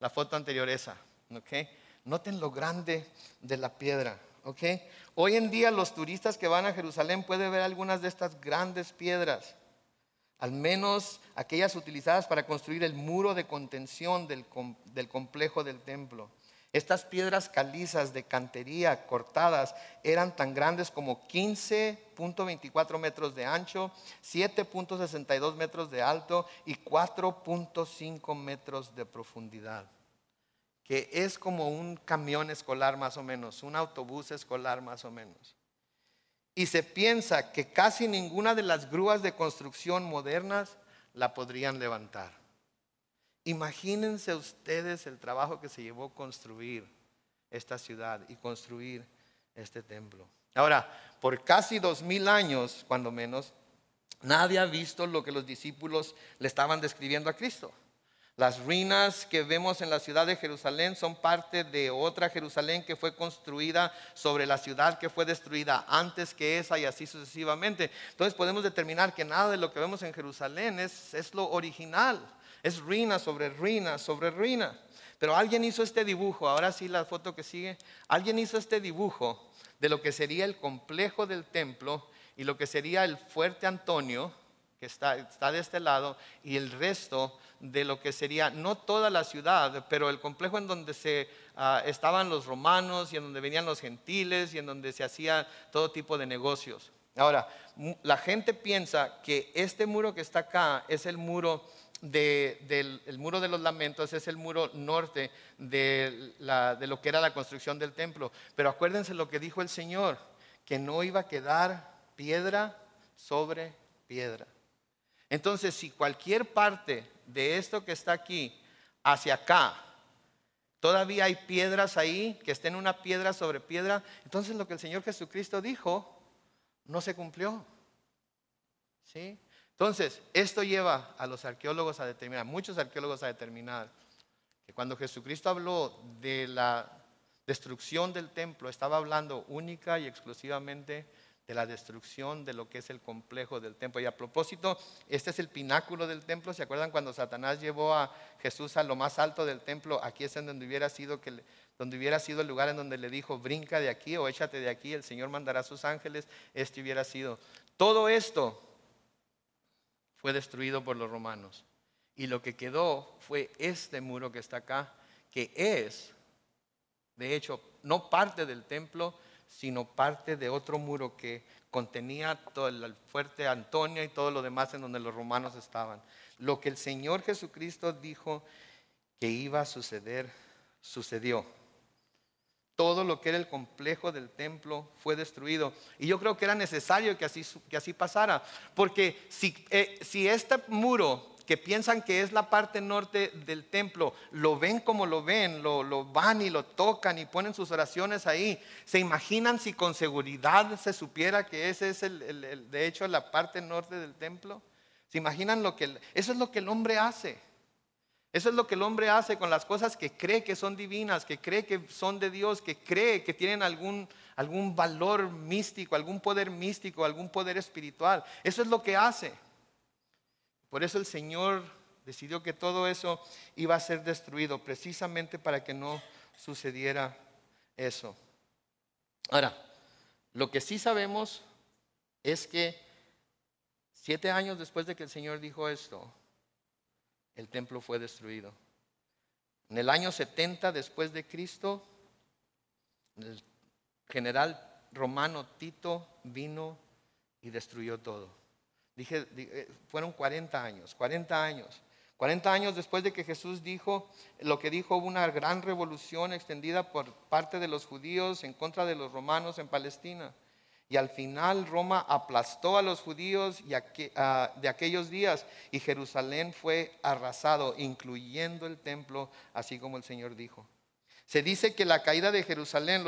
La foto anterior, esa. ¿Ok? Noten lo grande de la piedra. ¿Ok? Hoy en día los turistas que van a Jerusalén pueden ver algunas de estas grandes piedras. Al menos aquellas utilizadas para construir el muro de contención del complejo del templo. Estas piedras calizas de cantería cortadas eran tan grandes como 15.24 metros de ancho, 7.62 metros de alto y 4.5 metros de profundidad. Que es como un camión escolar más o menos, un autobús escolar más o menos. Y se piensa que casi ninguna de las grúas de construcción modernas la podrían levantar. Imagínense ustedes el trabajo que se llevó construir esta ciudad y construir este templo. Ahora, por casi 2000 años, cuando menos, nadie ha visto lo que los discípulos le estaban describiendo a Cristo. Las ruinas que vemos en la ciudad de Jerusalén son parte de otra Jerusalén que fue construida sobre la ciudad que fue destruida antes que esa y así sucesivamente. Entonces podemos determinar que nada de lo que vemos en Jerusalén es lo original. Es ruina sobre ruina sobre ruina. Pero alguien hizo este dibujo, ahora sí la foto que sigue. Alguien hizo este dibujo de lo que sería el complejo del templo y lo que sería el fuerte Antonio que está de este lado, y el resto de lo que sería, no toda la ciudad, pero el complejo en donde estaban los romanos y en donde venían los gentiles y en donde se hacía todo tipo de negocios. Ahora, la gente piensa que este muro que está acá es el muro el muro de los lamentos, es el muro norte de lo que era la construcción del templo. Pero acuérdense lo que dijo el Señor, que no iba a quedar piedra sobre piedra. Entonces, si cualquier parte de esto que está aquí hacia acá, todavía hay piedras ahí, que estén una piedra sobre piedra, entonces lo que el Señor Jesucristo dijo no se cumplió. ¿Sí? Entonces, esto lleva a los arqueólogos a determinar, muchos arqueólogos a determinar, que cuando Jesucristo habló de la destrucción del templo, estaba hablando única y exclusivamente de la destrucción de lo que es el complejo del templo. Y a propósito, este es el pináculo del templo. ¿Se acuerdan cuando Satanás llevó a Jesús a lo más alto del templo? Aquí es en donde hubiera sido el lugar en donde le dijo, brinca de aquí o échate de aquí, el Señor mandará a sus ángeles. Este hubiera sido. Todo esto fue destruido por los romanos. Y lo que quedó fue este muro que está acá, que es, de hecho, no parte del templo, sino parte de otro muro que contenía todo el fuerte Antonia y todo lo demás en donde los romanos estaban. Lo que el Señor Jesucristo dijo que iba a suceder, sucedió. Todo lo que era el complejo del templo fue destruido. Y yo creo que era necesario que así pasara. Porque si este muro que piensan que es la parte norte del templo, lo ven como lo ven, lo van y lo tocan y ponen sus oraciones ahí, ¿se imaginan si con seguridad se supiera que ese es de hecho la parte norte del templo? ¿Se imaginan eso es lo que el hombre hace? Eso es lo que el hombre hace con las cosas que cree que son divinas, que cree que son de Dios, que cree que tienen algún valor místico, algún poder espiritual. Eso es lo que hace. Por eso el Señor decidió que todo eso iba a ser destruido, precisamente para que no sucediera eso. Ahora, lo que sí sabemos es que 7 años después de que el Señor dijo esto, el templo fue destruido. En el año 70 después de Cristo, el general romano Tito vino y destruyó todo. Fueron 40 años. 40 años después de que Jesús dijo lo que dijo, hubo una gran revolución extendida por parte de los judíos en contra de los romanos en Palestina. Y al final Roma aplastó a los judíos de aquellos días, y Jerusalén fue arrasado, incluyendo el templo, así como el Señor dijo. Se dice que a la caída de Jerusalén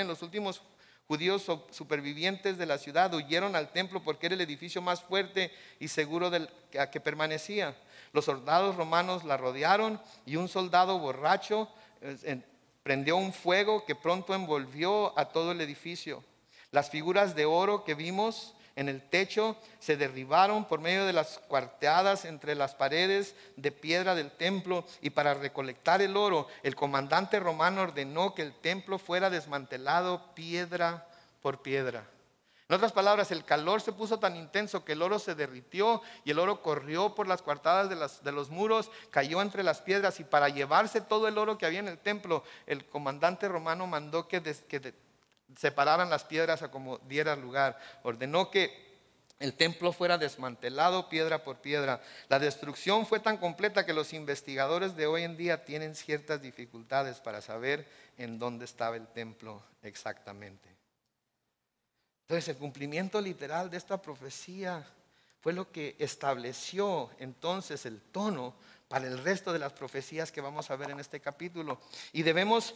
los últimos judíos supervivientes de la ciudad huyeron al templo porque era el edificio más fuerte y seguro que permanecía. Los soldados romanos la rodearon y un soldado borracho prendió un fuego que pronto envolvió a todo el edificio. Las figuras de oro que vimos en el techo se derribaron por medio de las cuarteadas entre las paredes de piedra del templo, y para recolectar el oro, el comandante romano ordenó que el templo fuera desmantelado piedra por piedra. En otras palabras, el calor se puso tan intenso que el oro se derritió y el oro corrió por las coartadas de los muros, cayó entre las piedras, y para llevarse todo el oro que había en el templo, el comandante romano mandó que separaran las piedras a como diera lugar. Ordenó que el templo fuera desmantelado piedra por piedra. La destrucción fue tan completa que los investigadores de hoy en día tienen ciertas dificultades para saber en dónde estaba el templo exactamente. Entonces, el cumplimiento literal de esta profecía fue lo que estableció entonces el tono para el resto de las profecías que vamos a ver en este capítulo. Y debemos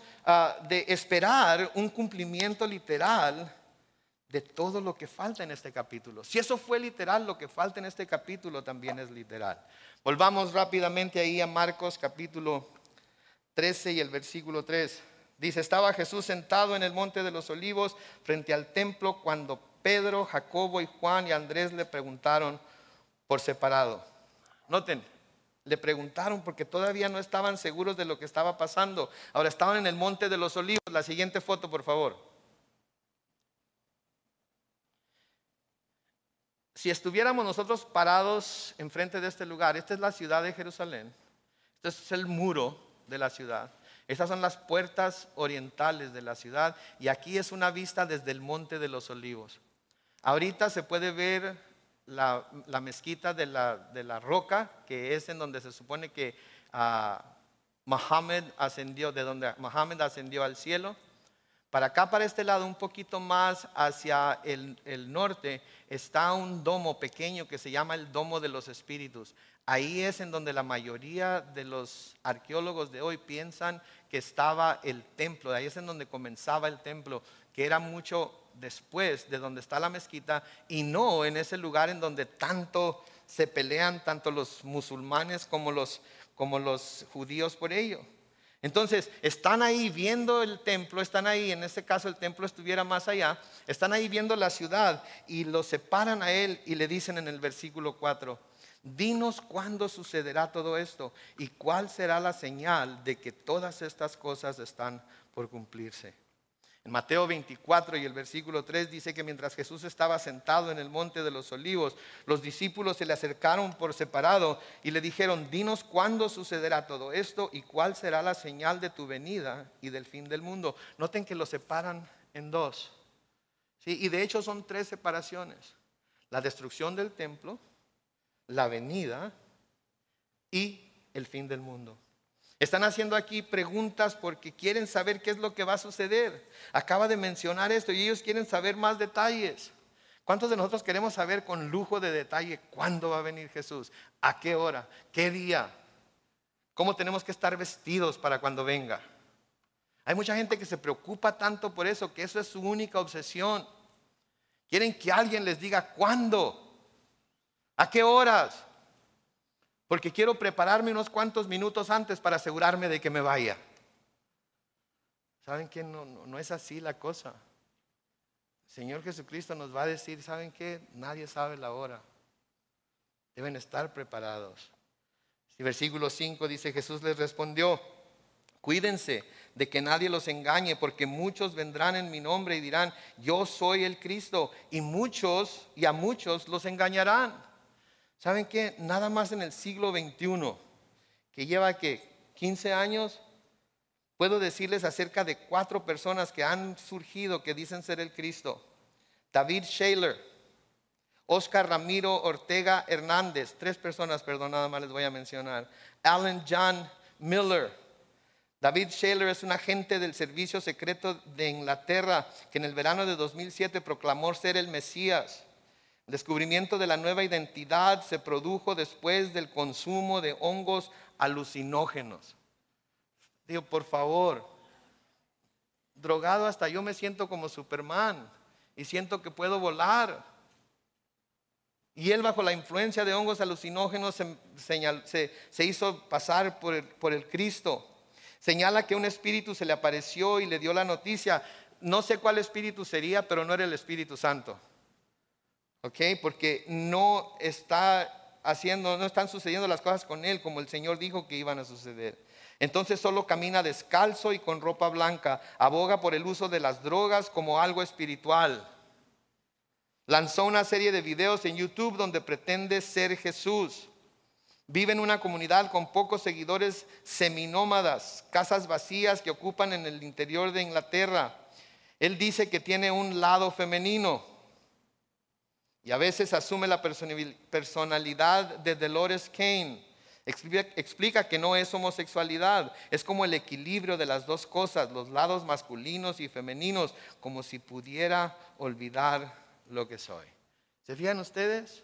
de esperar un cumplimiento literal de todo lo que falta en este capítulo. Si eso fue literal, lo que falta en este capítulo también es literal. Volvamos rápidamente ahí a Marcos capítulo 13 y el versículo 3. Dice: estaba Jesús sentado en el monte de los olivos frente al templo cuando Pedro, Jacobo y Juan y Andrés le preguntaron por separado. Noten, le preguntaron porque todavía no estaban seguros de lo que estaba pasando. Ahora estaban en el monte de los olivos. La siguiente foto, por favor. Si estuviéramos nosotros parados enfrente de este lugar, esta es la ciudad de Jerusalén, este es el muro de la ciudad, estas son las puertas orientales de la ciudad y aquí es una vista desde el Monte de los Olivos. Ahorita se puede ver la mezquita de la roca, que es en donde se supone que Mohammed ascendió, de donde Mohammed ascendió al cielo. Para acá, para este lado, un poquito más hacia el norte, está un domo pequeño que se llama el Domo de los Espíritus. Ahí es en donde la mayoría de los arqueólogos de hoy piensan que estaba el templo. Ahí es en donde comenzaba el templo, que era mucho después de donde está la mezquita y no en ese lugar en donde tanto se pelean tanto los musulmanes como los judíos por ello. Entonces están ahí viendo el templo, están ahí, en este caso el templo estuviera más allá, están ahí viendo la ciudad y lo separan a él y le dicen en el versículo 4: dinos cuándo sucederá todo esto y cuál será la señal de que todas estas cosas están por cumplirse. En Mateo 24 y el versículo 3 dice que mientras Jesús estaba sentado en el monte de los olivos, los discípulos se le acercaron por separado y le dijeron: dinos cuándo sucederá todo esto y cuál será la señal de tu venida y del fin del mundo. Noten que lo separan en dos, ¿sí? Y de hecho son tres separaciones: la destrucción del templo, la venida y el fin del mundo. Están haciendo aquí preguntas porque quieren saber qué es lo que va a suceder. Acaba de mencionar esto y ellos quieren saber más detalles. ¿Cuántos de nosotros queremos saber con lujo de detalle cuándo va a venir Jesús? ¿A qué hora? ¿Qué día? ¿Cómo tenemos que estar vestidos para cuando venga? Hay mucha gente que se preocupa tanto por eso, que eso es su única obsesión. Quieren que alguien les diga cuándo, a qué horas. Porque quiero prepararme unos cuantos minutos antes para asegurarme de que me vaya. ¿Saben qué? No es así la cosa. El Señor Jesucristo nos va a decir: ¿saben qué? Nadie sabe la hora. Deben estar preparados. Y versículo 5 dice: Jesús les respondió: cuídense de que nadie los engañe, porque muchos vendrán en mi nombre y dirán: yo soy el Cristo, y a muchos los engañarán. ¿Saben qué? Nada más en el siglo XXI, que lleva 15 años, puedo decirles acerca de 4 personas que han surgido que dicen ser el Cristo: David Shayler, Oscar Ramiro Ortega Hernández, 3 personas, perdón, nada más les voy a mencionar. Alan John Miller. David Shayler es un agente del servicio secreto de Inglaterra que en el verano de 2007 proclamó ser el Mesías. El descubrimiento de la nueva identidad se produjo después del consumo de hongos alucinógenos. Digo, por favor, drogado hasta yo me siento como Superman y siento que puedo volar. Y él, bajo la influencia de hongos alucinógenos, se hizo pasar por el Cristo. Señala que un espíritu se le apareció y le dio la noticia. No sé cuál espíritu sería, pero no era el Espíritu Santo. Porque no están sucediendo las cosas con él como el Señor dijo que iban a suceder. Entonces solo camina descalzo y con ropa blanca. Aboga por el uso de las drogas como algo espiritual. Lanzó una serie de videos en YouTube donde pretende ser Jesús. Vive en una comunidad con pocos seguidores seminómadas, casas vacías que ocupan en el interior de Inglaterra. Él dice que tiene un lado femenino. Y a veces asume la personalidad de Dolores Kane. Explica que no es homosexualidad, es como el equilibrio de las dos cosas, los lados masculinos y femeninos, como si pudiera olvidar lo que soy. ¿Se fijan ustedes?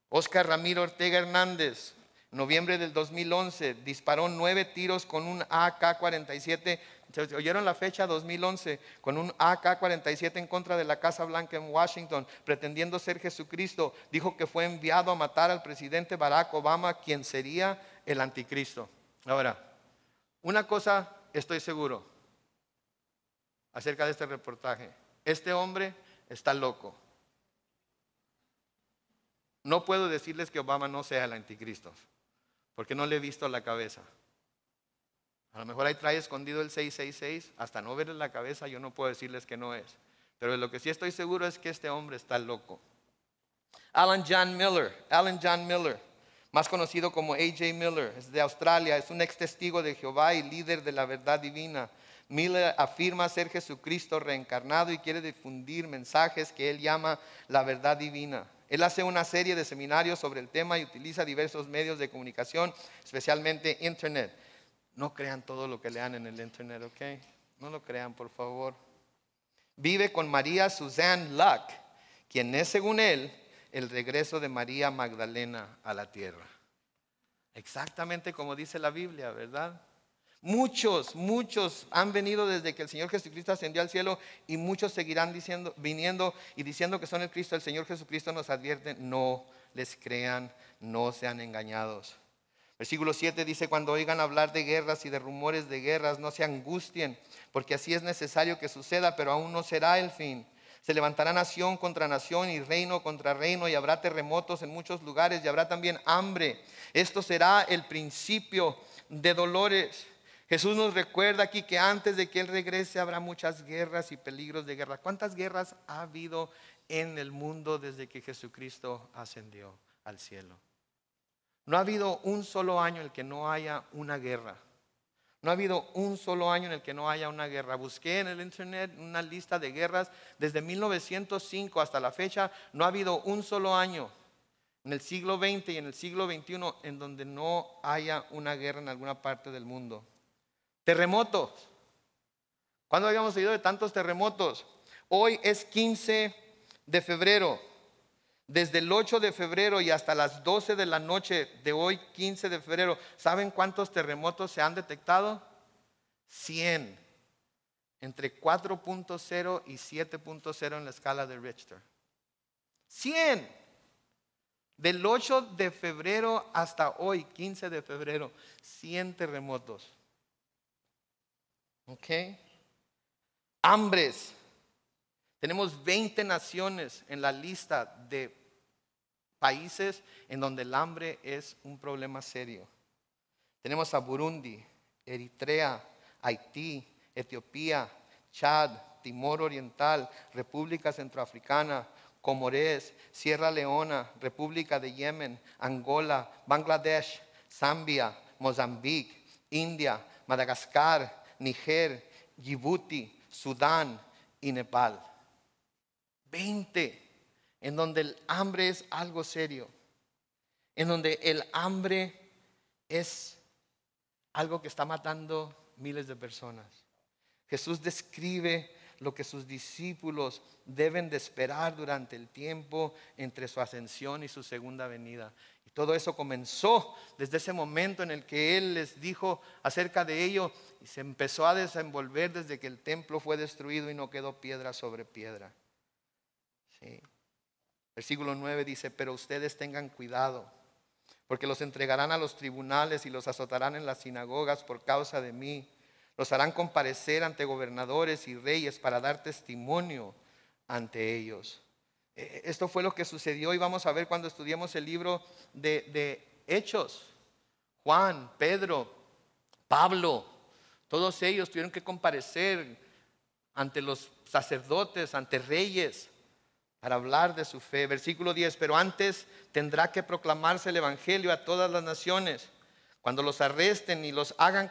Oscar Ramiro Ortega Hernández, en noviembre del 2011, disparó 9 tiros con un AK-47. ¿Se oyeron la fecha? 2011, con un AK-47 en contra de la Casa Blanca en Washington, pretendiendo ser Jesucristo. Dijo que fue enviado a matar al presidente Barack Obama, quien sería el anticristo. Ahora, una cosa estoy seguro acerca de este reportaje: este hombre está loco. No puedo decirles que Obama no sea el anticristo, porque no le he visto la cabeza. A lo mejor ahí trae escondido el 666, hasta no verle la cabeza yo no puedo decirles que no es. Pero de lo que sí estoy seguro es que este hombre está loco. Alan John Miller, más conocido como A.J. Miller, es de Australia, es un ex testigo de Jehová y líder de la verdad divina. Miller afirma ser Jesucristo reencarnado y quiere difundir mensajes que él llama la verdad divina. Él hace una serie de seminarios sobre el tema y utiliza diversos medios de comunicación, especialmente internet. No crean todo lo que lean en el internet, ¿ok? No lo crean, por favor. Vive con María Suzanne Luck, quien es, según él, el regreso de María Magdalena a la tierra. Exactamente como dice la Biblia, ¿verdad? Muchos han venido desde que el Señor Jesucristo ascendió al cielo y muchos seguirán viniendo y diciendo que son el Cristo. El Señor Jesucristo nos advierte: no les crean, no sean engañados. Versículo 7 dice: cuando oigan hablar de guerras y de rumores de guerras, no se angustien, porque así es necesario que suceda, pero aún no será el fin. Se levantará nación contra nación y reino contra reino, y habrá terremotos en muchos lugares y habrá también hambre. Esto será el principio de dolores. Jesús nos recuerda aquí que antes de que Él regrese habrá muchas guerras y peligros de guerra. ¿Cuántas guerras ha habido en el mundo desde que Jesucristo ascendió al cielo? No ha habido un solo año en el que no haya una guerra. No ha habido un solo año en el que no haya una guerra. Busqué en el internet una lista de guerras desde 1905 hasta la fecha. No ha habido un solo año en el siglo XX y en el siglo XXI en donde no haya una guerra en alguna parte del mundo. Terremotos. ¿Cuándo habíamos oído de tantos terremotos? Hoy es 15 de febrero. Desde el 8 de febrero y hasta las 12 de la noche de hoy, 15 de febrero, ¿saben cuántos terremotos se han detectado? 100. Entre 4.0 y 7.0 en la escala de Richter. 100. Del 8 de febrero hasta hoy, 15 de febrero, 100 terremotos. ¿Ok? Hambres. Tenemos 20 naciones en la lista de países en donde el hambre es un problema serio. Tenemos a Burundi, Eritrea, Haití, Etiopía, Chad, Timor Oriental, República Centroafricana, Comores, Sierra Leona, República de Yemen, Angola, Bangladesh, Zambia, Mozambique, India, Madagascar, Níger, Djibouti, Sudán y Nepal. 20 en donde el hambre es algo serio, en donde el hambre es algo que está matando miles de personas. Jesús describe lo que sus discípulos deben de esperar durante el tiempo entre su ascensión y su segunda venida. Y todo eso comenzó desde ese momento en el que Él les dijo acerca de ello, y se empezó a desenvolver desde que el templo fue destruido y no quedó piedra sobre piedra. Sí. Versículo 9 dice: pero ustedes tengan cuidado, porque los entregarán a los tribunales y los azotarán en las sinagogas por causa de mí. Los harán comparecer ante gobernadores y reyes para dar testimonio ante ellos. Esto fue lo que sucedió y vamos a ver cuando estudiemos el libro de Hechos. Juan, Pedro, Pablo, todos ellos tuvieron que comparecer ante los sacerdotes, ante reyes, para hablar de su fe. Versículo 10: pero antes tendrá que proclamarse el evangelio a todas las naciones. Cuando los arresten y los hagan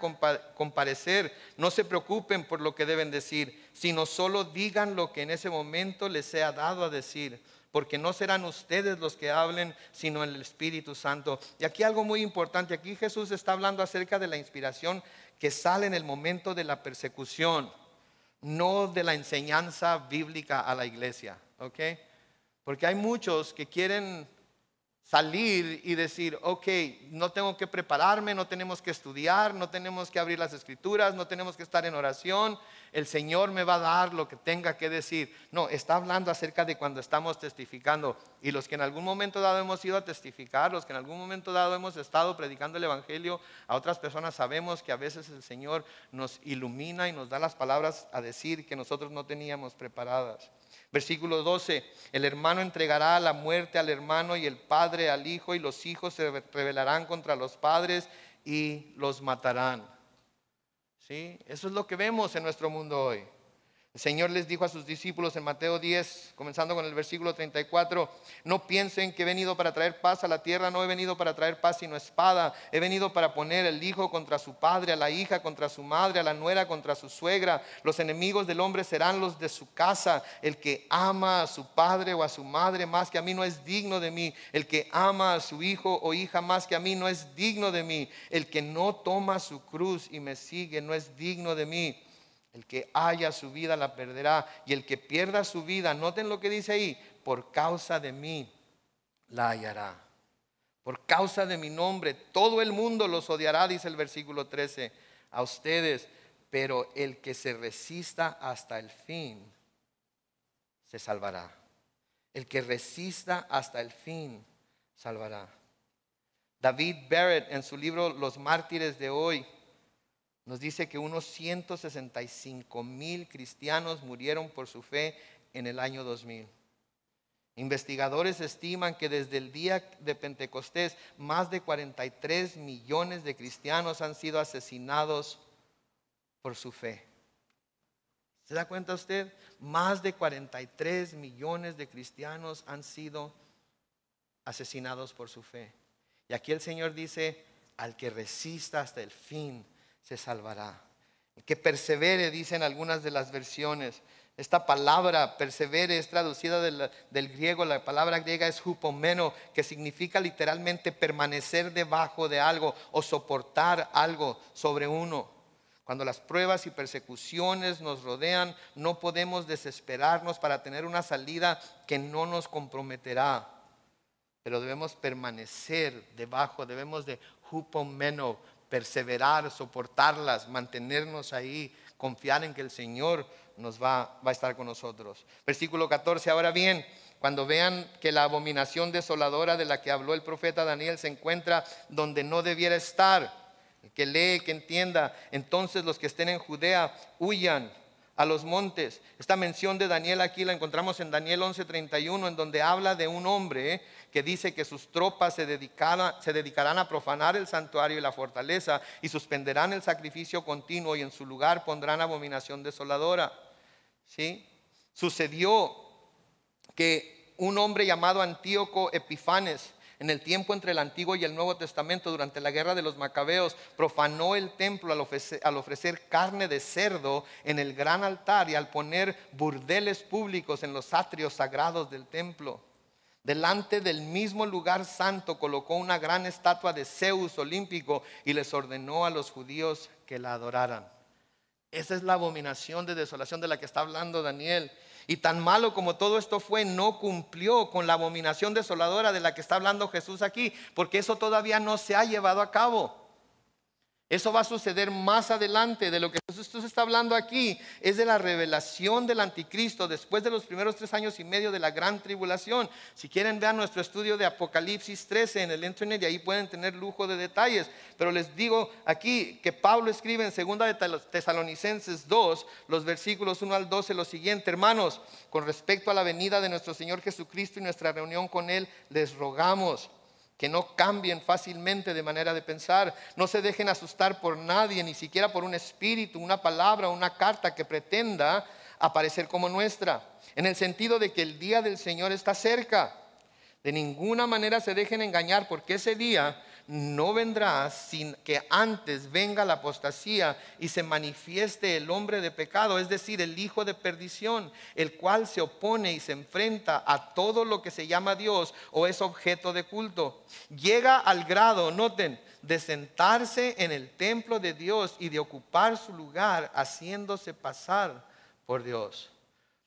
comparecer, no se preocupen por lo que deben decir, sino solo digan lo que en ese momento les sea dado a decir, porque no serán ustedes los que hablen, sino el Espíritu Santo. Y aquí algo muy importante: aquí Jesús está hablando acerca de la inspiración que sale en el momento de la persecución, no de la enseñanza bíblica a la iglesia. ¿Ok? Porque hay muchos que quieren salir y decir: ok, no tengo que prepararme, no tenemos que estudiar, no tenemos que abrir las escrituras, no tenemos que estar en oración, el Señor me va a dar lo que tenga que decir. No, está hablando acerca de cuando estamos testificando. Y los que en algún momento dado hemos ido a testificar, los que en algún momento dado hemos estado predicando el evangelio a otras personas, sabemos que a veces el Señor nos ilumina y nos da las palabras a decir que nosotros no teníamos preparadas. Versículo 12: el hermano entregará a la muerte al hermano y el padre al hijo, y los hijos se rebelarán contra los padres y los matarán. ¿Sí? Eso es lo que vemos en nuestro mundo hoy. El Señor les dijo a sus discípulos en Mateo 10, comenzando con el versículo 34, no piensen que he venido para traer paz a la tierra, no he venido para traer paz sino espada. He venido para poner el hijo contra su padre, a la hija contra su madre, a la nuera contra su suegra. Los enemigos del hombre serán los de su casa. El que ama a su padre o a su madre más que a mí no es digno de mí. El que ama a su hijo o hija más que a mí no es digno de mí. El que no toma su cruz y me sigue no es digno de mí. El que haya su vida la perderá, y el que pierda su vida, noten lo que dice ahí, por causa de mí la hallará. Por causa de mi nombre, todo el mundo los odiará, dice el versículo 13, a ustedes. Pero el que se resista hasta el fin, se salvará. El que resista hasta el fin, salvará. David Barrett, en su libro Los Mártires de Hoy, nos dice que unos 165,000 cristianos murieron por su fe en el año 2000. Investigadores estiman que desde el día de Pentecostés más de 43 millones de cristianos han sido asesinados por su fe. ¿Se da cuenta usted? Más de 43 millones de cristianos han sido asesinados por su fe. Y aquí el Señor dice, al que resista hasta el fin, se salvará. El que persevere, dicen algunas de las versiones. Esta palabra persevere es traducida del griego. La palabra griega es hupomeno, que significa literalmente permanecer debajo de algo o soportar algo sobre uno. Cuando las pruebas y persecuciones nos rodean, no podemos desesperarnos para tener una salida que no nos comprometerá. Pero debemos permanecer debajo, debemos de hupomeno, perseverar, soportarlas, mantenernos ahí, confiar en que el Señor nos va a estar con nosotros. Versículo 14, ahora bien, cuando vean que la abominación desoladora de la que habló el profeta Daniel se encuentra donde no debiera estar, el que lee, que entienda, entonces los que estén en Judea huyan a los montes. Esta mención de Daniel aquí la encontramos en Daniel 11:31, en donde habla de un hombre que dice que sus tropas se dedicarán a profanar el santuario y la fortaleza y suspenderán el sacrificio continuo y en su lugar pondrán abominación desoladora. ¿Sí? Sucedió que un hombre llamado Antíoco Epifanes, en el tiempo entre el Antiguo y el Nuevo Testamento, durante la guerra de los Macabeos, profanó el templo al ofrecer carne de cerdo en el gran altar y al poner burdeles públicos en los atrios sagrados del templo. Delante del mismo lugar santo colocó una gran estatua de Zeus olímpico y les ordenó a los judíos que la adoraran. Esa es la abominación de desolación de la que está hablando Daniel. Y tan malo como todo esto fue, no cumplió con la abominación desoladora de la que está hablando Jesús aquí, porque eso todavía no se ha llevado a cabo. Eso va a suceder más adelante. De lo que Jesús está hablando aquí es de la revelación del anticristo después de los primeros 3 años y medio de la gran tribulación. Si quieren, vean nuestro estudio de Apocalipsis 13 en el internet y ahí pueden tener lujo de detalles. Pero les digo aquí que Pablo escribe en 2 de Tesalonicenses 2, los versículos 1 al 12, lo siguiente: hermanos, con respecto a la venida de nuestro Señor Jesucristo y nuestra reunión con Él, les rogamos que no cambien fácilmente de manera de pensar. No se dejen asustar por nadie, ni siquiera por un espíritu, una palabra, una carta que pretenda aparecer como nuestra, en el sentido de que el día del Señor está cerca. De ninguna manera se dejen engañar, porque ese día no vendrá sin que antes venga la apostasía y se manifieste el hombre de pecado, es decir, el hijo de perdición, el cual se opone y se enfrenta a todo lo que se llama Dios o es objeto de culto. Llega al grado, noten, de sentarse en el templo de Dios y de ocupar su lugar haciéndose pasar por Dios.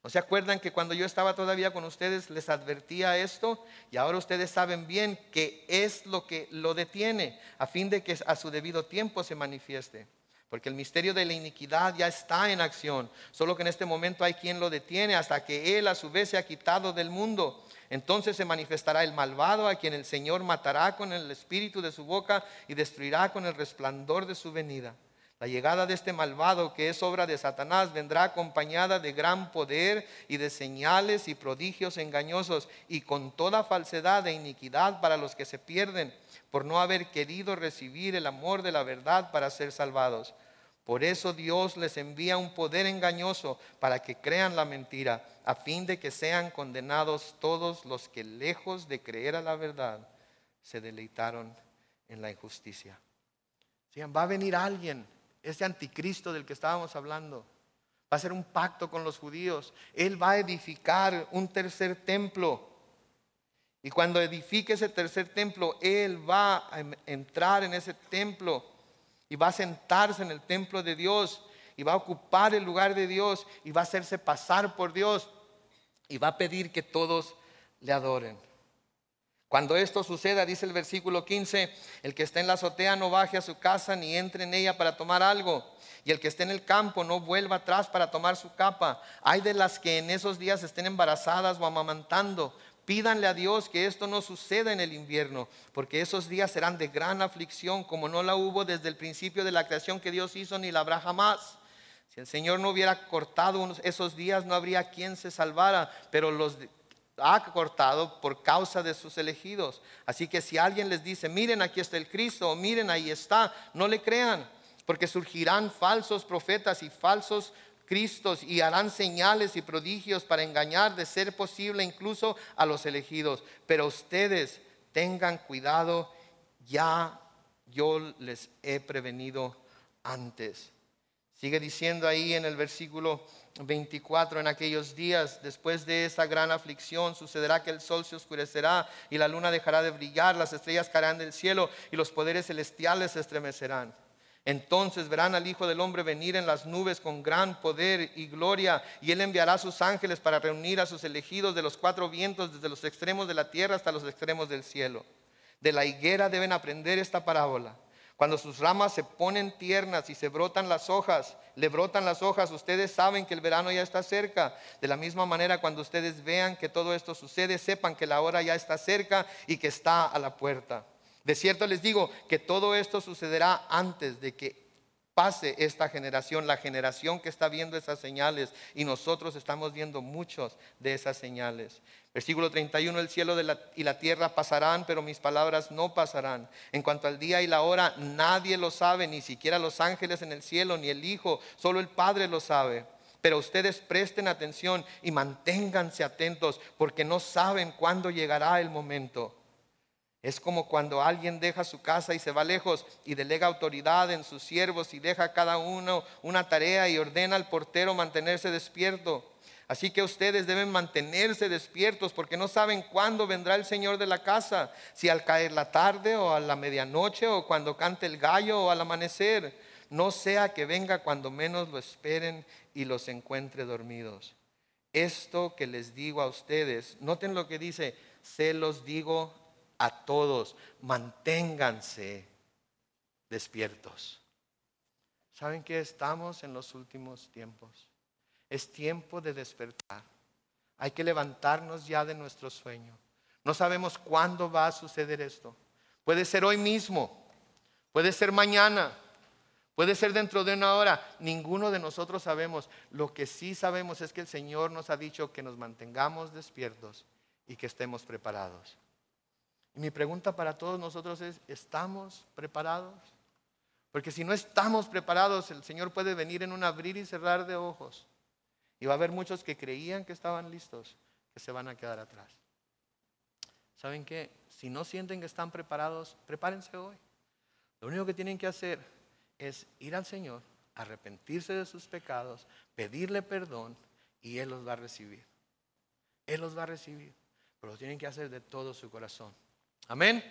¿No se acuerdan que cuando yo estaba todavía con ustedes les advertía esto? Y ahora ustedes saben bien que es lo que lo detiene, a fin de que a su debido tiempo se manifieste. Porque el misterio de la iniquidad ya está en acción, solo que en este momento hay quien lo detiene hasta que él a su vez se ha quitado del mundo. Entonces se manifestará el malvado, a quien el Señor matará con el espíritu de su boca y destruirá con el resplandor de su venida. La llegada de este malvado, que es obra de Satanás, vendrá acompañada de gran poder y de señales y prodigios engañosos y con toda falsedad e iniquidad para los que se pierden por no haber querido recibir el amor de la verdad para ser salvados. Por eso Dios les envía un poder engañoso para que crean la mentira, a fin de que sean condenados todos los que, lejos de creer a la verdad, se deleitaron en la injusticia. ¿Sí? Va a venir alguien, ese anticristo del que estábamos hablando. Va a hacer un pacto con los judíos. Él va a edificar un tercer templo. Y cuando edifique ese tercer templo, Él va a entrar en ese templo y va a sentarse en el templo de Dios y va a ocupar el lugar de Dios y va a hacerse pasar por Dios y va a pedir que todos le adoren. Cuando esto suceda, dice el versículo 15, el que esté en la azotea no baje a su casa ni entre en ella para tomar algo, y el que esté en el campo no vuelva atrás para tomar su capa. Hay de las que en esos días estén embarazadas o amamantando. Pídanle a Dios que esto no suceda en el invierno, porque esos días serán de gran aflicción, como no la hubo desde el principio de la creación que Dios hizo, ni la habrá jamás. Si el Señor no hubiera cortado esos días, no habría quien se salvara, pero los ha cortado por causa de sus elegidos. Así que si alguien les dice, miren, aquí está el Cristo, o miren, ahí está, no le crean, porque surgirán falsos profetas y falsos cristos y harán señales y prodigios para engañar, de ser posible, incluso a los elegidos. Pero ustedes tengan cuidado, ya yo les he prevenido antes. Sigue diciendo ahí en el versículo 24, en aquellos días, después de esa gran aflicción, sucederá que el sol se oscurecerá y la luna dejará de brillar, las estrellas caerán del cielo y los poderes celestiales se estremecerán. Entonces verán al Hijo del Hombre venir en las nubes con gran poder y gloria, y Él enviará a sus ángeles para reunir a sus elegidos de los cuatro vientos, desde los extremos de la tierra hasta los extremos del cielo. De la higuera deben aprender esta parábola. Cuando sus ramas se ponen tiernas y se brotan las hojas, le brotan las hojas, ustedes saben que el verano ya está cerca. De la misma manera, cuando ustedes vean que todo esto sucede, sepan que la hora ya está cerca y que está a la puerta. De cierto les digo que todo esto sucederá antes de que pase esta generación, la generación que está viendo esas señales, y nosotros estamos viendo muchos de esas señales. Versículo 31, el cielo y la tierra pasarán, pero mis palabras no pasarán. En cuanto al día y la hora, nadie lo sabe, ni siquiera los ángeles en el cielo, ni el Hijo, solo el Padre lo sabe. Pero ustedes presten atención y manténganse atentos, porque no saben cuándo llegará el momento. Es como cuando alguien deja su casa y se va lejos y delega autoridad en sus siervos y deja a cada uno una tarea y ordena al portero mantenerse despierto. Así que ustedes deben mantenerse despiertos, porque no saben cuándo vendrá el Señor de la casa, si al caer la tarde o a la medianoche o cuando cante el gallo o al amanecer. No sea que venga cuando menos lo esperen y los encuentre dormidos. Esto que les digo a ustedes, noten lo que dice, se los digo a todos, manténganse despiertos. ¿Saben que estamos en los últimos tiempos? Es tiempo de despertar. Hay que levantarnos ya de nuestro sueño. No sabemos cuándo va a suceder esto. Puede ser hoy mismo, puede ser mañana, puede ser dentro de una hora. Ninguno de nosotros sabemos. Lo que sí sabemos es que el Señor nos ha dicho que nos mantengamos despiertos y que estemos preparados. Y mi pregunta para todos nosotros es, ¿estamos preparados? Porque si no estamos preparados, el Señor puede venir en un abrir y cerrar de ojos. Y va a haber muchos que creían que estaban listos, que se van a quedar atrás. ¿Saben qué? Si no sienten que están preparados, prepárense hoy. Lo único que tienen que hacer es ir al Señor, arrepentirse de sus pecados, pedirle perdón, y Él los va a recibir. Él los va a recibir, pero lo tienen que hacer de todo su corazón. Amén.